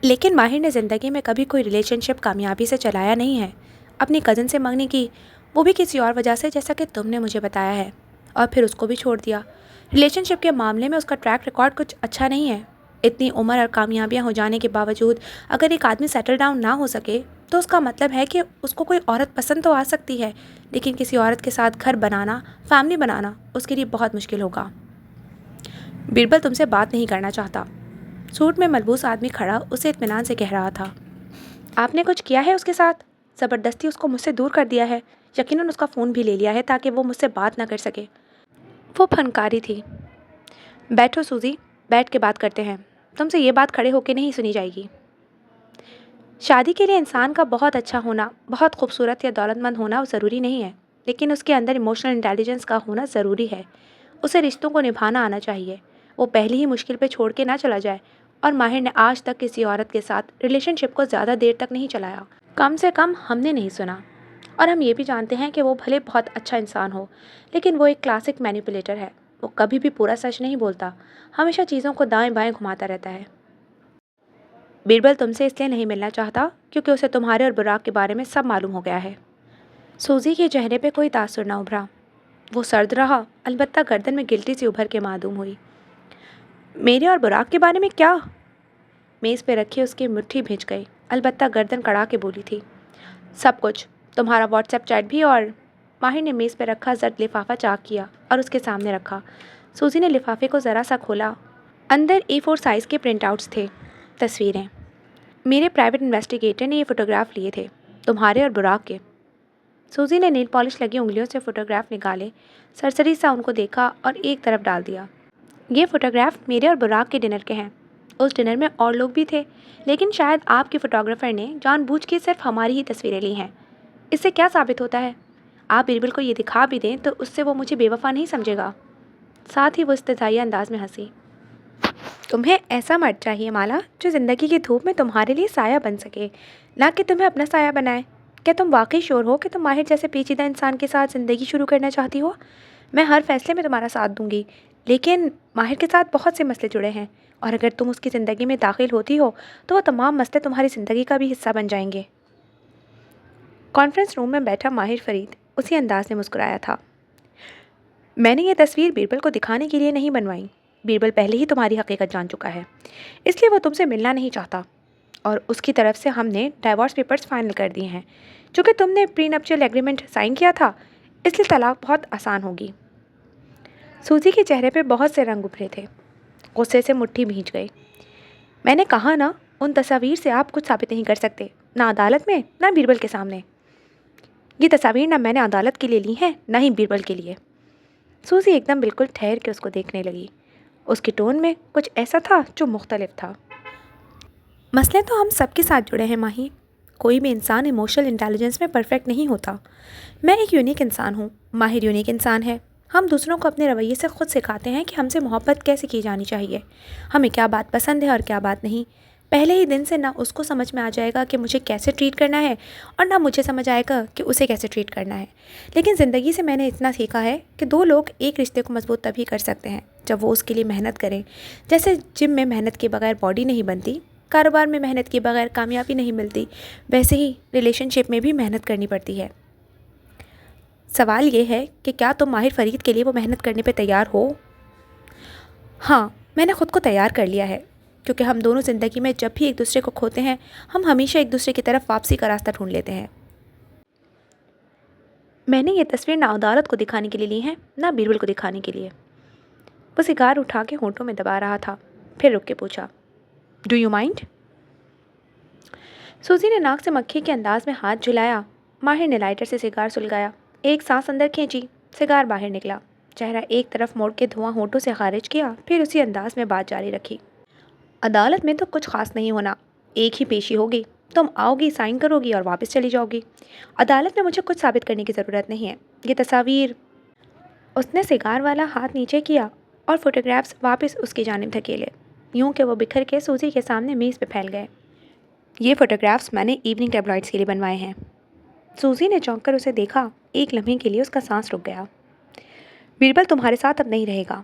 लेकिन माहिर ने ज़िंदगी में कभी कोई रिलेशनशिप कामयाबी से चलाया नहीं है। अपनी कज़न से मंगनी की, वो भी किसी और वजह से, जैसा कि तुमने मुझे बताया है, और फिर उसको भी छोड़ दिया। रिलेशनशिप के मामले में उसका ट्रैक रिकॉर्ड कुछ अच्छा नहीं है। इतनी उम्र और कामयाबियां हो जाने के बावजूद अगर एक आदमी सेटल डाउन ना हो सके तो उसका मतलब है कि उसको कोई औरत पसंद तो आ सकती है, लेकिन किसी औरत के साथ घर बनाना, फैमिली बनाना उसके लिए बहुत मुश्किल होगा। बीरबल तुमसे बात नहीं करना चाहता। सूट में मलबूस आदमी खड़ा उसे इत्मीनान से कह रहा था। आपने कुछ किया है उसके साथ? ज़बरदस्ती उसको मुझसे दूर कर दिया है। यकीनन उसका फ़ोन भी ले लिया है ताकि वो मुझसे बात ना कर सके। वो फनकारी थी। बैठो सूजी, बैठ के बात करते हैं। तुमसे ये बात खड़े होके नहीं सुनी जाएगी। शादी के लिए इंसान का बहुत अच्छा होना, बहुत खूबसूरत या दौलतमंद होना ज़रूरी नहीं है, लेकिन उसके अंदर इमोशनल इंटेलिजेंस का होना ज़रूरी है। उसे रिश्तों को निभाना आना चाहिए। वो पहली ही मुश्किल पे छोड़ के ना चला जाए। और माहिर ने आज तक किसी औरत के साथ रिलेशनशिप को ज़्यादा देर तक नहीं चलाया, कम से कम हमने नहीं सुना। और हम ये भी जानते हैं कि वो भले बहुत अच्छा इंसान हो, लेकिन वो एक क्लासिक मैनिपुलेटर है। वो कभी भी पूरा सच नहीं बोलता, हमेशा चीज़ों को दाएं बाएं घुमाता रहता है। बीरबल तुमसे इसलिए नहीं मिलना चाहता क्योंकि उसे तुम्हारे और बुराक के बारे में सब मालूम हो गया है। सूजी के चेहरे पे कोई तासुर न उभरा। वो सर्द रहा, अलबत्ता गर्दन में गिल्टी सी उभर के मालूम हुई। मेरे और बुराक के बारे में क्या? मेज़ पे रखी उसकी मुट्ठी भिंच गई, अलबत्ता गर्दन कड़ा के बोली थी, सब कुछ, तुम्हारा व्हाट्सएप चैट भी। और माहिर ने मेज़ पे रखा जर्द लिफाफा चाक किया और उसके सामने रखा। सूजी ने लिफाफे को ज़रा सा खोला। अंदर A4 साइज़ के प्रिंट आउट्स थे, तस्वीरें। मेरे प्राइवेट इन्वेस्टिगेटर ने ये फ़ोटोग्राफ लिए थे, तुम्हारे और बुराक के। सूजी ने नेल पॉलिश लगी उंगलियों से फ़ोटोग्राफ निकाले, सरसरी सा उनको देखा और एक तरफ डाल दिया। ये फ़ोटोग्राफ मेरे और बुराक के डिनर के हैं। उस डिनर में और लोग भी थे, लेकिन शायद आपके फ़ोटोग्राफ़र ने जानबूझ के सिर्फ हमारी ही तस्वीरें ली हैं। इससे क्या साबित होता है? आप बीरबल को ये दिखा भी दें तो उससे वो मुझे बेवफा नहीं समझेगा। साथ ही वो इस्तेज़ाई अंदाज में हंसी। तुम्हें ऐसा मर्द चाहिए माला, जो ज़िंदगी की धूप में तुम्हारे लिए साया बन सके, ना कि तुम्हें अपना साया बनाए। क्या तुम वाकई श्योर हो कि तुम माहिर जैसे पेचीदा इंसान के साथ ज़िंदगी शुरू करना चाहती हो? मैं हर फैसले में तुम्हारा साथ दूंगी, लेकिन माहिर के साथ बहुत से मसले जुड़े हैं, और अगर तुम उसकी ज़िंदगी में दाखिल होती हो तो वो तमाम मसले तुम्हारी ज़िंदगी का भी हिस्सा बन जाएंगे। कॉन्फ्रेंस रूम में बैठा माहिर फरीद उसी अंदाज में मुस्कुराया था। मैंने ये तस्वीर बीरबल को दिखाने के लिए नहीं बनवाई। बीरबल पहले ही तुम्हारी हकीकत जान चुका है, इसलिए वो तुमसे मिलना नहीं चाहता, और उसकी तरफ से हमने डाइवोर्स पेपर्स फाइनल कर दिए हैं। चूँकि तुमने प्री नप्शियल एग्रीमेंट साइन किया था, इसलिए तलाक बहुत आसान होगी। सूजी के चेहरे पे बहुत से रंग उभरे थे। गुस्से से मुट्ठी भींच गई। मैंने कहा ना, उन तस्वीर से आप कुछ साबित नहीं कर सकते, ना अदालत में ना बीरबल के सामने। ये तस्वीर ना मैंने अदालत के लिए ली हैं, ना ही बीरबल के लिए। सूजी एकदम बिल्कुल ठहर के उसको देखने लगी। उसके टोन में कुछ ऐसा था जो मुख्तलिफ था। मसले तो हम सबके साथ जुड़े हैं माही। कोई भी इंसान इमोशनल इंटेलिजेंस में परफेक्ट नहीं होता। मैं एक यूनिक इंसान हूँ, माहिर यूनिक इंसान है। हम दूसरों को अपने रवैये से खुद सिखाते हैं कि हमसे मोहब्बत कैसे की जानी चाहिए, हमें क्या बात पसंद है और क्या बात नहीं। पहले ही दिन से ना उसको समझ में आ जाएगा कि मुझे कैसे ट्रीट करना है, और ना मुझे समझ आएगा कि उसे कैसे ट्रीट करना है। लेकिन ज़िंदगी से मैंने इतना सीखा है कि दो लोग एक रिश्ते को मजबूत तभी कर सकते हैं जब वो उसके लिए मेहनत करें। जैसे जिम में मेहनत के बगैर बॉडी नहीं बनती, कारोबार में मेहनत के बगैर कामयाबी नहीं मिलती, वैसे ही रिलेशनशिप में भी मेहनत करनी पड़ती है। सवाल ये है कि क्या तुम माहिर फरीद के लिए वो मेहनत करने पे तैयार हो? हाँ, मैंने ख़ुद को तैयार कर लिया है, क्योंकि हम दोनों ज़िंदगी में जब भी एक दूसरे को खोते हैं, हम हमेशा एक दूसरे की तरफ वापसी का रास्ता ढूंढ लेते हैं। मैंने ये तस्वीर ना अदालत को दिखाने के लिए ली है, ना बीरबल को दिखाने के लिए। वो सिगार उठा के होंठों में दबा रहा था, फिर रुक के पूछा, डू यू माइंड? सूजी ने नाक से मक्खी के अंदाज में हाथ झुलाया। माहिर ने लाइटर से सिगार सुलगाया, एक सांस अंदर खींची, सिगार बाहर निकला। चेहरा एक तरफ मोड़ के धुआं होठों से खारिज किया, फिर उसी अंदाज में बात जारी रखी। अदालत में तो कुछ खास नहीं होना, एक ही पेशी होगी। तुम आओगी, साइन करोगी और वापस चली जाओगी। अदालत में मुझे कुछ साबित करने की ज़रूरत नहीं है। ये तस्वीर, उसने सिगार वाला हाथ नीचे किया और फोटोग्राफ्स वापस उसकी जानिब धकेले, यूं कि वो बिखर के सूजी के सामने मेज़ पे फैल गए। یہ فوٹوگرافس میں نے ایوننگ ٹیبلائٹس کے لیے بنوائے ہیں۔ سوزی نے چونک کر اسے دیکھا۔ ایک لمحے کے لیے اس کا سانس رک گیا۔ بیربل تمہارے ساتھ اب نہیں رہے گا۔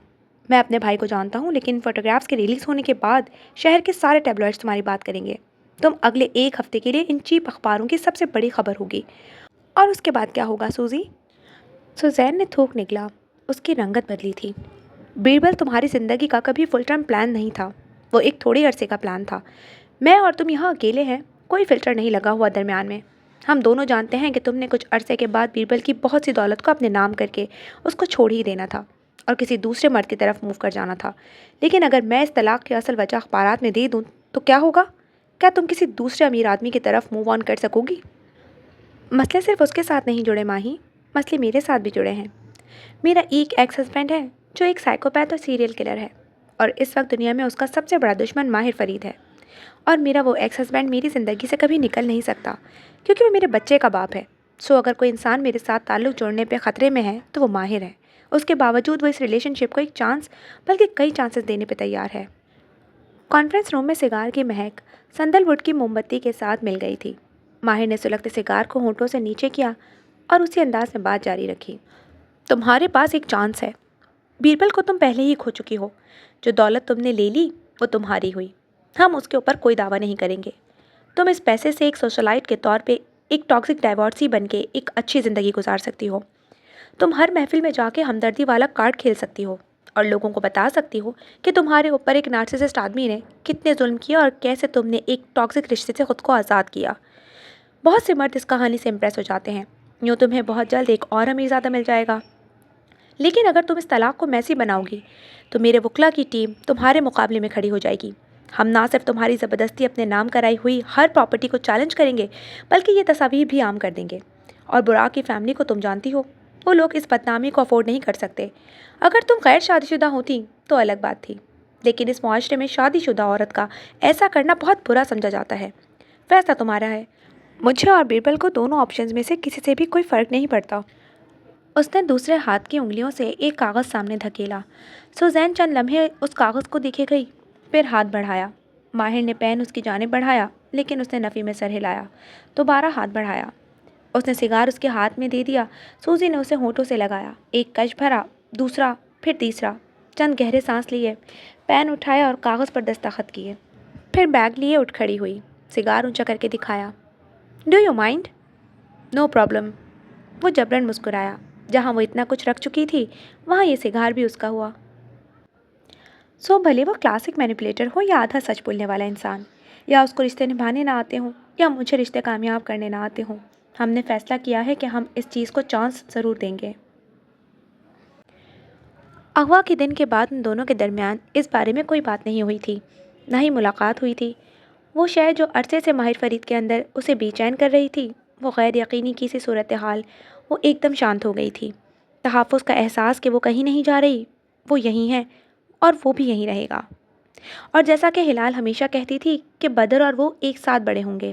میں اپنے بھائی کو جانتا ہوں، لیکن فوٹوگرافس کے ریلیز ہونے کے بعد شہر کے سارے ٹیبلائٹس تمہاری بات کریں گے۔ تم اگلے ایک ہفتے کے لیے ان چیپ اخباروں کی سب سے بڑی خبر ہوگی۔ اور اس کے بعد کیا ہوگا سوزی؟ سوزین نے تھوک نکلا۔ اس کی رنگت بدلی تھی۔ بیربل تمہاری زندگی کا کبھی فل ٹرم پلان نہیں تھا، وہ ایک تھوڑے عرصے کا پلان تھا۔ میں اور تم یہاں اکیلے ہیں، کوئی فلٹر نہیں لگا ہوا درمیان میں۔ ہم دونوں جانتے ہیں کہ تم نے کچھ عرصے کے بعد بیربل کی بہت سی دولت کو اپنے نام کر کے اس کو چھوڑ ہی دینا تھا اور کسی دوسرے مرد کی طرف موو کر جانا تھا۔ لیکن اگر میں اس طلاق کی اصل وجہ اخبارات میں دے دوں تو کیا ہوگا؟ کیا تم کسی دوسرے امیر آدمی کی طرف موو آن کر سکو گی؟ مسئلے صرف اس کے ساتھ نہیں جڑے ماہی، مسئلے میرے ساتھ بھی جڑے ہیں۔ میرا ایک ایکس ہسبینڈ ہے جو ایک سائیکوپیتھ اور سیریل کلر ہے، اور اس وقت دنیا میں اس کا سب سے بڑا دشمن ماہر فرید ہے۔ اور میرا وہ ایکس ہسبینڈ میری زندگی سے کبھی نکل نہیں سکتا کیونکہ وہ میرے بچے کا باپ ہے۔ سو اگر کوئی انسان میرے ساتھ تعلق جوڑنے پہ خطرے میں ہے تو وہ ماہر ہے۔ اس کے باوجود وہ اس ریلیشن شپ کو ایک چانس بلکہ کئی چانسز دینے پہ تیار ہے۔ کانفرنس روم میں سگار کی مہک سندل ووڈ کی موم بتی کے ساتھ مل گئی تھی۔ ماہر نے سلگتے سگار کو ہونٹوں سے نیچے کیا اور اسی انداز میں بات جاری رکھی۔ تمہارے پاس ایک چانس ہے۔ بیربل کو تم پہلے ہی کھو چکی ہو۔ جو دولت تم نے لے لی وہ تمہاری ہوئی۔ ہم اس کے اوپر کوئی دعویٰ نہیں کریں گے۔ تم اس پیسے سے ایک سوشلائٹ کے طور پہ ایک ٹاکسک ڈائیورسی بن کے ایک اچھی زندگی گزار سکتی ہو۔ تم ہر محفل میں جا کے ہمدردی والا کارڈ کھیل سکتی ہو اور لوگوں کو بتا سکتی ہو کہ تمہارے اوپر ایک نارسسسٹ آدمی نے کتنے ظلم کیا اور کیسے تم نے ایک ٹاکسک رشتے سے خود کو آزاد کیا۔ بہت سے مرد اس کہانی سے امپریس ہو جاتے ہیں۔ یوں تمہیں بہت جلد ایک اور امیر زیادہ مل جائے گا۔ لیکن اگر تم اس طلاق کو میسی بناؤ گی تو میرے وکلا کی ٹیم تمہارے مقابلے میں کھڑی ہو جائے گی۔ ہم نہ صرف تمہاری زبردستی اپنے نام کرائی ہوئی ہر پراپرٹی کو چیلنج کریں گے بلکہ یہ تصاویر بھی عام کر دیں گے۔ اور براک کی فیملی کو تم جانتی ہو، وہ لوگ اس بدنامی کو افورڈ نہیں کر سکتے۔ اگر تم غیر شادی شدہ ہوتی تو الگ بات تھی، لیکن اس معاشرے میں شادی شدہ عورت کا ایسا کرنا بہت برا سمجھا جاتا ہے۔ فیصلہ تمہارا ہے۔ مجھے اور بیربل کو دونوں آپشنز میں سے کسی سے بھی کوئی فرق نہیں پڑتا۔ اس نے دوسرے ہاتھ کی انگلیوں سے ایک کاغذ سامنے دھکیلا۔ سوزین چند لمحے اس کاغذ کو دیکھے گئی، پھر ہاتھ بڑھایا۔ ماہر نے پین اس کی جانب بڑھایا، لیکن اس نے نفی میں سر ہلایا۔ دوبارہ ہاتھ بڑھایا۔ اس نے سگار اس کے ہاتھ میں دے دیا۔ سوزی نے اسے ہونٹوں سے لگایا، ایک کش بھرا، دوسرا، پھر تیسرا۔ چند گہرے سانس لیے، پین اٹھایا اور کاغذ پر دستخط کیے، پھر بیگ لیے اٹھ کھڑی ہوئی، سگار اونچا کر کے دکھایا۔ Do you mind? No problem. وہ جبرن مسکرایا۔ جہاں وہ اتنا کچھ رکھ چکی تھی وہاں یہ سگار بھی اس کا ہوا۔ سو بھلے وہ کلاسک مینیپولیٹر ہو یا آدھا سچ بولنے والا انسان، یا اس کو رشتے نبھانے نہ آتے ہوں یا مجھے رشتے کامیاب کرنے نہ آتے ہوں، ہم نے فیصلہ کیا ہے کہ ہم اس چیز کو چانس ضرور دیں گے۔ اغوا کے دن کے بعد ان دونوں کے درمیان اس بارے میں کوئی بات نہیں ہوئی تھی، نہ ہی ملاقات ہوئی تھی۔ وہ شے جو عرصے سے ماہر فرید کے اندر اسے بے چین کر رہی تھی، وہ غیر یقینی کی سی صورتحال، وہ ایک دم شانت ہو گئی تھی۔ تحفظ کا احساس کہ وہ کہیں نہیں جا رہی، وہ یہیں ہے اور وہ بھی یہیں رہے گا۔ اور جیسا کہ ہلال ہمیشہ کہتی تھی کہ بدر اور وہ ایک ساتھ بڑے ہوں گے،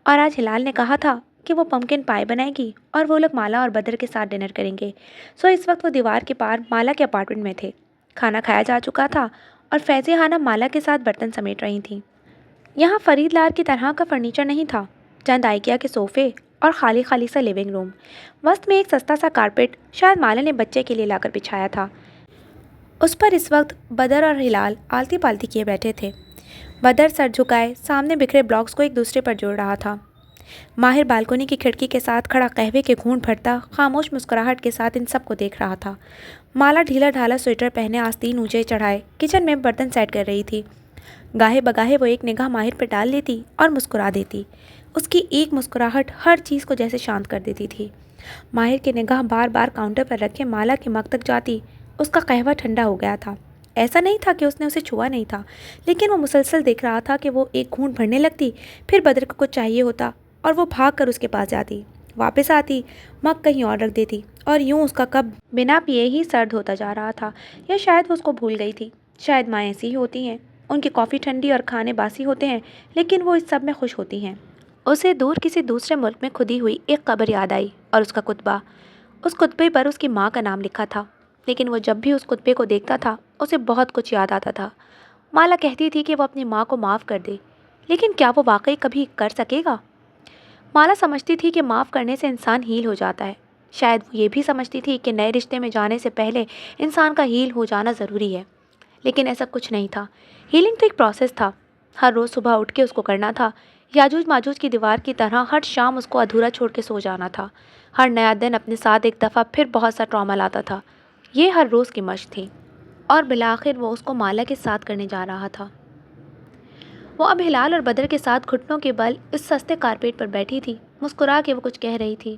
اور آج ہلال نے کہا تھا کہ وہ پمکن پائے بنائے گی اور وہ لوگ مالا اور بدر کے ساتھ ڈنر کریں گے۔ سو اس وقت وہ دیوار کے پار مالا کے اپارٹمنٹ میں تھے۔ کھانا کھایا جا چکا تھا اور فیضیہ خانم مالا کے ساتھ برتن سمیٹ رہی تھیں۔ یہاں فرید لار کی طرح کا فرنیچر نہیں تھا، چند آئیکیا کے صوفے اور خالی خالی سا لیونگ روم، وسط میں ایک سستا سا کارپیٹ شاید مالا نے بچے کے لیے لا کر بچھایا تھا۔ اس پر اس وقت بدر اور ہلال آلتی پالتی کیے بیٹھے تھے۔ بدر سر جھکائے سامنے بکھرے بلاکس کو ایک دوسرے پر جوڑ رہا تھا۔ ماہر بالکونی کی کھڑکی کے ساتھ کھڑا قہوے کے گھونٹ بھرتا خاموش مسکراہٹ کے ساتھ ان سب کو دیکھ رہا تھا۔ مالا ڈھیلا ڈھالا سویٹر پہنے آستین اونچے چڑھائے کچن میں برتن سیٹ کر رہی تھی۔ گاہے بگاہے وہ ایک نگاہ ماہر پہ ڈال لیتی اور مسکرا دیتی۔ اس کی ایک مسکراہٹ ہر چیز کو جیسے شانت کر دیتی تھی۔ ماہر کی نگاہ بار بار کاؤنٹر پر رکھے مالا کے مگ تک جاتی۔ اس کا قہوہ ٹھنڈا ہو گیا تھا۔ ایسا نہیں تھا کہ اس نے اسے چھوا نہیں تھا، لیکن وہ مسلسل دیکھ رہا تھا کہ وہ ایک گھونٹ بھرنے لگتی، پھر بدر کو کچھ چاہیے ہوتا اور وہ بھاگ کر اس کے پاس جاتی، واپس آتی، مگ کہیں اور رکھ دیتی، اور یوں اس کا کپ بنا پیے ہی سرد ہوتا جا رہا تھا۔ یا شاید وہ اس کو بھول گئی تھی۔ شاید مائیں ایسی ہی ہوتی ہیں، ان کی کافی ٹھنڈی اور کھانے باسی ہوتے ہیں، لیکن وہ اس سب میں خوش ہوتی ہیں۔ اسے دور کسی دوسرے ملک میں کھدی ہوئی ایک قبر یاد آئی اور اس کا کتبہ۔ اس کتبے پر اس کی ماں کا نام لکھا تھا، لیکن وہ جب بھی اس کتبے کو دیکھتا تھا اسے بہت کچھ یاد آتا تھا۔ مالا کہتی تھی کہ وہ اپنی ماں کو معاف کر دے، لیکن کیا وہ واقعی کبھی کر سکے گا؟ مالا سمجھتی تھی کہ معاف کرنے سے انسان ہیل ہو جاتا ہے. شاید وہ یہ بھی سمجھتی تھی کہ نئے رشتے میں جانے سے پہلے انسان کا ہیل ہو جانا ضروری ہے. لیکن ایسا کچھ نہیں تھا. ہیلنگ تو ایک پروسیس تھا. ہر روز صبح اٹھ کے اس کو کرنا تھا. یاجوج ماجوج کی دیوار کی طرح ہر شام اس کو ادھورا چھوڑ کے سو جانا تھا. ہر نیا دن اپنے ساتھ ایک دفعہ پھر بہت سا ٹراما لاتا تھا. یہ ہر روز کی مشق تھی اور بالآخر وہ اس کو مالا کے ساتھ کرنے جا رہا تھا. وہ اب ہلال اور بدر کے ساتھ گھٹنوں کے بل اس سستے کارپیٹ پر بیٹھی تھی. مسکرا کے وہ کچھ کہہ رہی تھی.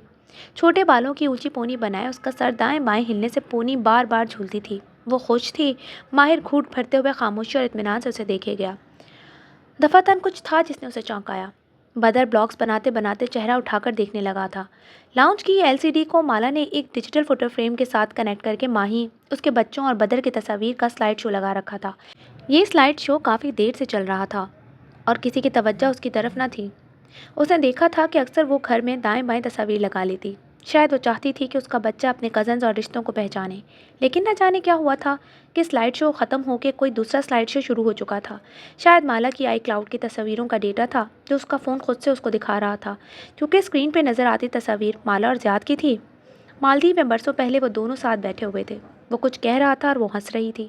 چھوٹے بالوں کی اونچی پونی بنائے اس کا سر دائیں بائیں ہلنے سے پونی بار بار جھولتی تھی. وہ خوش تھی. ماہر گھوٹ بھرتے ہوئے خاموشی اور اطمینان سے اسے دیکھے گیا. دفعتاً کچھ تھا جس نے اسے چونکایا. بدر بلاکس بناتے بناتے چہرہ اٹھا کر دیکھنے لگا تھا. لاؤنج کی LCD کو مالا نے ایک ڈیجیٹل فوٹو فریم کے ساتھ کنیکٹ کر کے ماہی اس کے بچوں اور بدر کی تصاویر کا سلائیڈ شو لگا رکھا تھا. یہ سلائیڈ شو کافی دیر سے چل رہا تھا اور کسی کی توجہ اس کی طرف نہ تھی. اس نے دیکھا تھا کہ اکثر وہ گھر میں دائیں بائیں تصاویر لگا لیتی. شاید وہ چاہتی تھی کہ اس کا بچہ اپنے کزنز اور رشتوں کو پہچانے. لیکن نہ جانے کیا ہوا تھا کہ سلائیڈ شو ختم ہو کے کوئی دوسرا سلائیڈ شو شروع ہو چکا تھا. شاید مالا کی آئی کلاؤڈ کی تصاویروں کا ڈیٹا تھا جو اس کا فون خود سے اس کو دکھا رہا تھا. کیونکہ اسکرین پہ نظر آتی تصاویر مالا اور زیاد کی تھی. مالدیو میں برسوں پہلے وہ دونوں ساتھ بیٹھے ہوئے تھے. وہ کچھ کہہ رہا تھا اور وہ ہنس رہی تھی.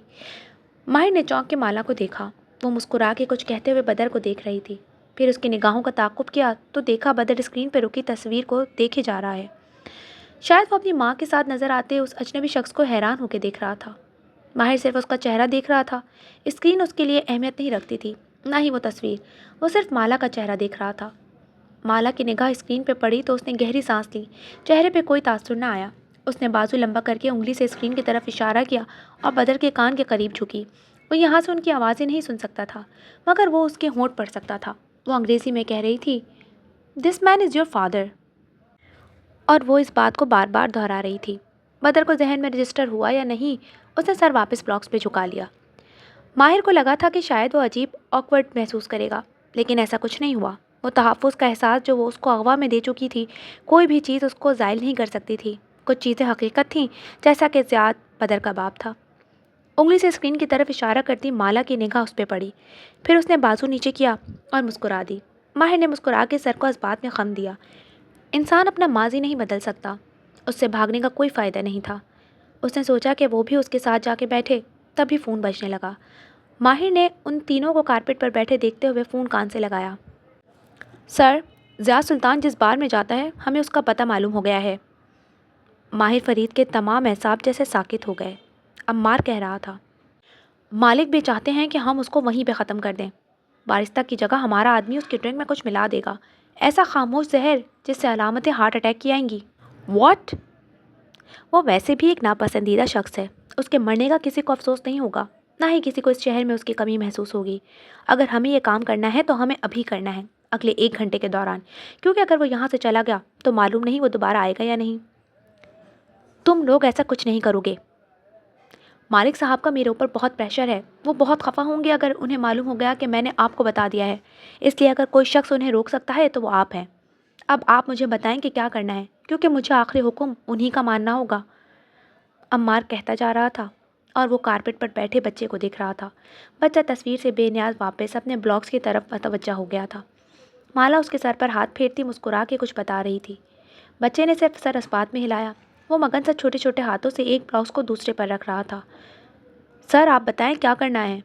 ماہر نے چونک کے مالا کو دیکھا. وہ مسکرا کے کچھ کہتے ہوئے بدر کو دیکھ رہی تھی. پھر اس کی نگاہوں کا تعاقب کیا تو دیکھا بدر اسکرین پہ رکی تصویر کو دیکھے جا رہا ہے. شاید وہ اپنی ماں کے ساتھ نظر آتے اس اجنبی شخص کو حیران ہو کے دیکھ رہا تھا. ماہر صرف اس کا چہرہ دیکھ رہا تھا. اسکرین اس کے لیے اہمیت نہیں رکھتی تھی, نہ ہی وہ تصویر. وہ صرف مالا کا چہرہ دیکھ رہا تھا. مالا کی نگاہ اسکرین پہ پڑی تو اس نے گہری سانس لی. چہرے پہ کوئی تاثر نہ آیا. اس نے بازو لمبا کر کے انگلی سے اسکرین کی طرف اشارہ کیا اور بدر کے کان کے قریب جھکی. وہ یہاں سے ان کی آوازیں نہیں سن سکتا تھا مگر وہ اس کے ہونٹ پڑھ سکتا تھا. وہ انگریزی میں کہہ رہی تھی, "دس مین از یور فادر." اور وہ اس بات کو بار بار دہرا رہی تھی. بدر کو ذہن میں رجسٹر ہوا یا نہیں, اس نے سر واپس بلاکس پہ جھکا لیا. ماہر کو لگا تھا کہ شاید وہ عجیب آکورڈ محسوس کرے گا, لیکن ایسا کچھ نہیں ہوا. وہ تحفظ کا احساس جو وہ اس کو اغوا میں دے چکی تھی, کوئی بھی چیز اس کو زائل نہیں کر سکتی تھی. کچھ چیزیں حقیقت تھیں, جیسا کہ زیاد بدر کا باپ تھا. انگلی سے اسکرین کی طرف اشارہ کرتی مالا کی نگاہ اس پہ پڑی. پھر اس نے بازو نیچے کیا اور مسکرا دی. ماہر نے مسکرا کے سر کو اس بات میں خم دیا. انسان اپنا ماضی نہیں بدل سکتا. اس سے بھاگنے کا کوئی فائدہ نہیں تھا. اس نے سوچا کہ وہ بھی اس کے ساتھ جا کے بیٹھے. تبھی فون بجنے لگا. ماہر نے ان تینوں کو کارپیٹ پر بیٹھے دیکھتے ہوئے فون کان سے لگایا. سر, ضیاء سلطان جس بار میں جاتا ہے ہمیں اس کا پتہ معلوم ہو گیا ہے. ماہر فرید کے تمام اعصاب جیسے ساکت ہو گئے. عمار کہہ رہا تھا, مالک بھی چاہتے ہیں کہ ہم اس کو وہیں پہ ختم کر دیں. بارستہ کی جگہ ہمارا آدمی اس کی ڈرنک میں کچھ ملا دے گا. ایسا خاموش زہر جس سے علامتیں ہارٹ اٹیک کی آئیں گی. واٹ؟ وہ ویسے بھی ایک ناپسندیدہ شخص ہے. اس کے مرنے کا کسی کو افسوس نہیں ہوگا, نہ ہی کسی کو اس شہر میں اس کی کمی محسوس ہوگی. اگر ہمیں یہ کام کرنا ہے تو ہمیں ابھی کرنا ہے, اگلے 1 گھنٹے کے دوران, کیونکہ اگر وہ یہاں سے چلا گیا تو معلوم نہیں وہ دوبارہ آئے گا یا نہیں. تم لوگ ایسا کچھ نہیں کرو گے. مالک صاحب کا میرے اوپر بہت پریشر ہے. وہ بہت خفا ہوں گے اگر انہیں معلوم ہو گیا کہ میں نے آپ کو بتا دیا ہے. اس لیے اگر کوئی شخص انہیں روک سکتا ہے تو وہ آپ ہیں. اب آپ مجھے بتائیں کہ کیا کرنا ہے, کیونکہ مجھے آخری حکم انہی کا ماننا ہوگا. عمار کہتا جا رہا تھا اور وہ کارپیٹ پر بیٹھے بچے کو دیکھ رہا تھا. بچہ تصویر سے بے نیاز واپس اپنے بلاکس کی طرف متوجہ ہو گیا تھا. مالا اس کے سر پر ہاتھ پھیرتی مسکرا کے کچھ بتا رہی تھی. بچے نے صرف سر اس بات میں ہلایا. وہ مگن سے چھوٹے چھوٹے ہاتھوں سے ایک بلاکس کو دوسرے پر رکھ رہا تھا. سر, آپ بتائیں کیا کرنا ہے.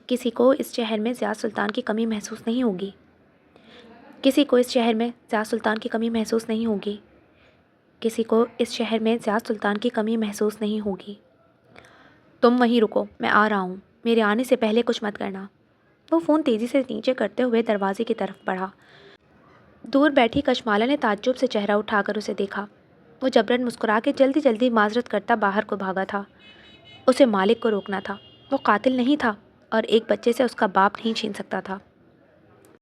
کسی کو اس شہر میں ضیاء سلطان کی کمی محسوس نہیں ہوگی. کسی کو اس شہر میں ضیاء سلطان کی کمی محسوس نہیں ہوگی. کسی کو اس شہر میں ضیاء سلطان کی کمی محسوس نہیں ہوگی. تم وہیں رکو, میں آ رہا ہوں. میرے آنے سے پہلے کچھ مت کرنا. وہ فون تیزی سے نیچے کرتے ہوئے دروازے کی طرف بڑھا. دور بیٹھی کشمالا نے تعجب سے چہرہ اٹھا کر اسے دیکھا. وہ جبراً مسکرا کے جلدی جلدی معذرت کرتا باہر کو بھاگا تھا. اسے مالک کو روکنا تھا. وہ قاتل نہیں تھا اور ایک بچے سے اس کا باپ نہیں چھین سکتا تھا.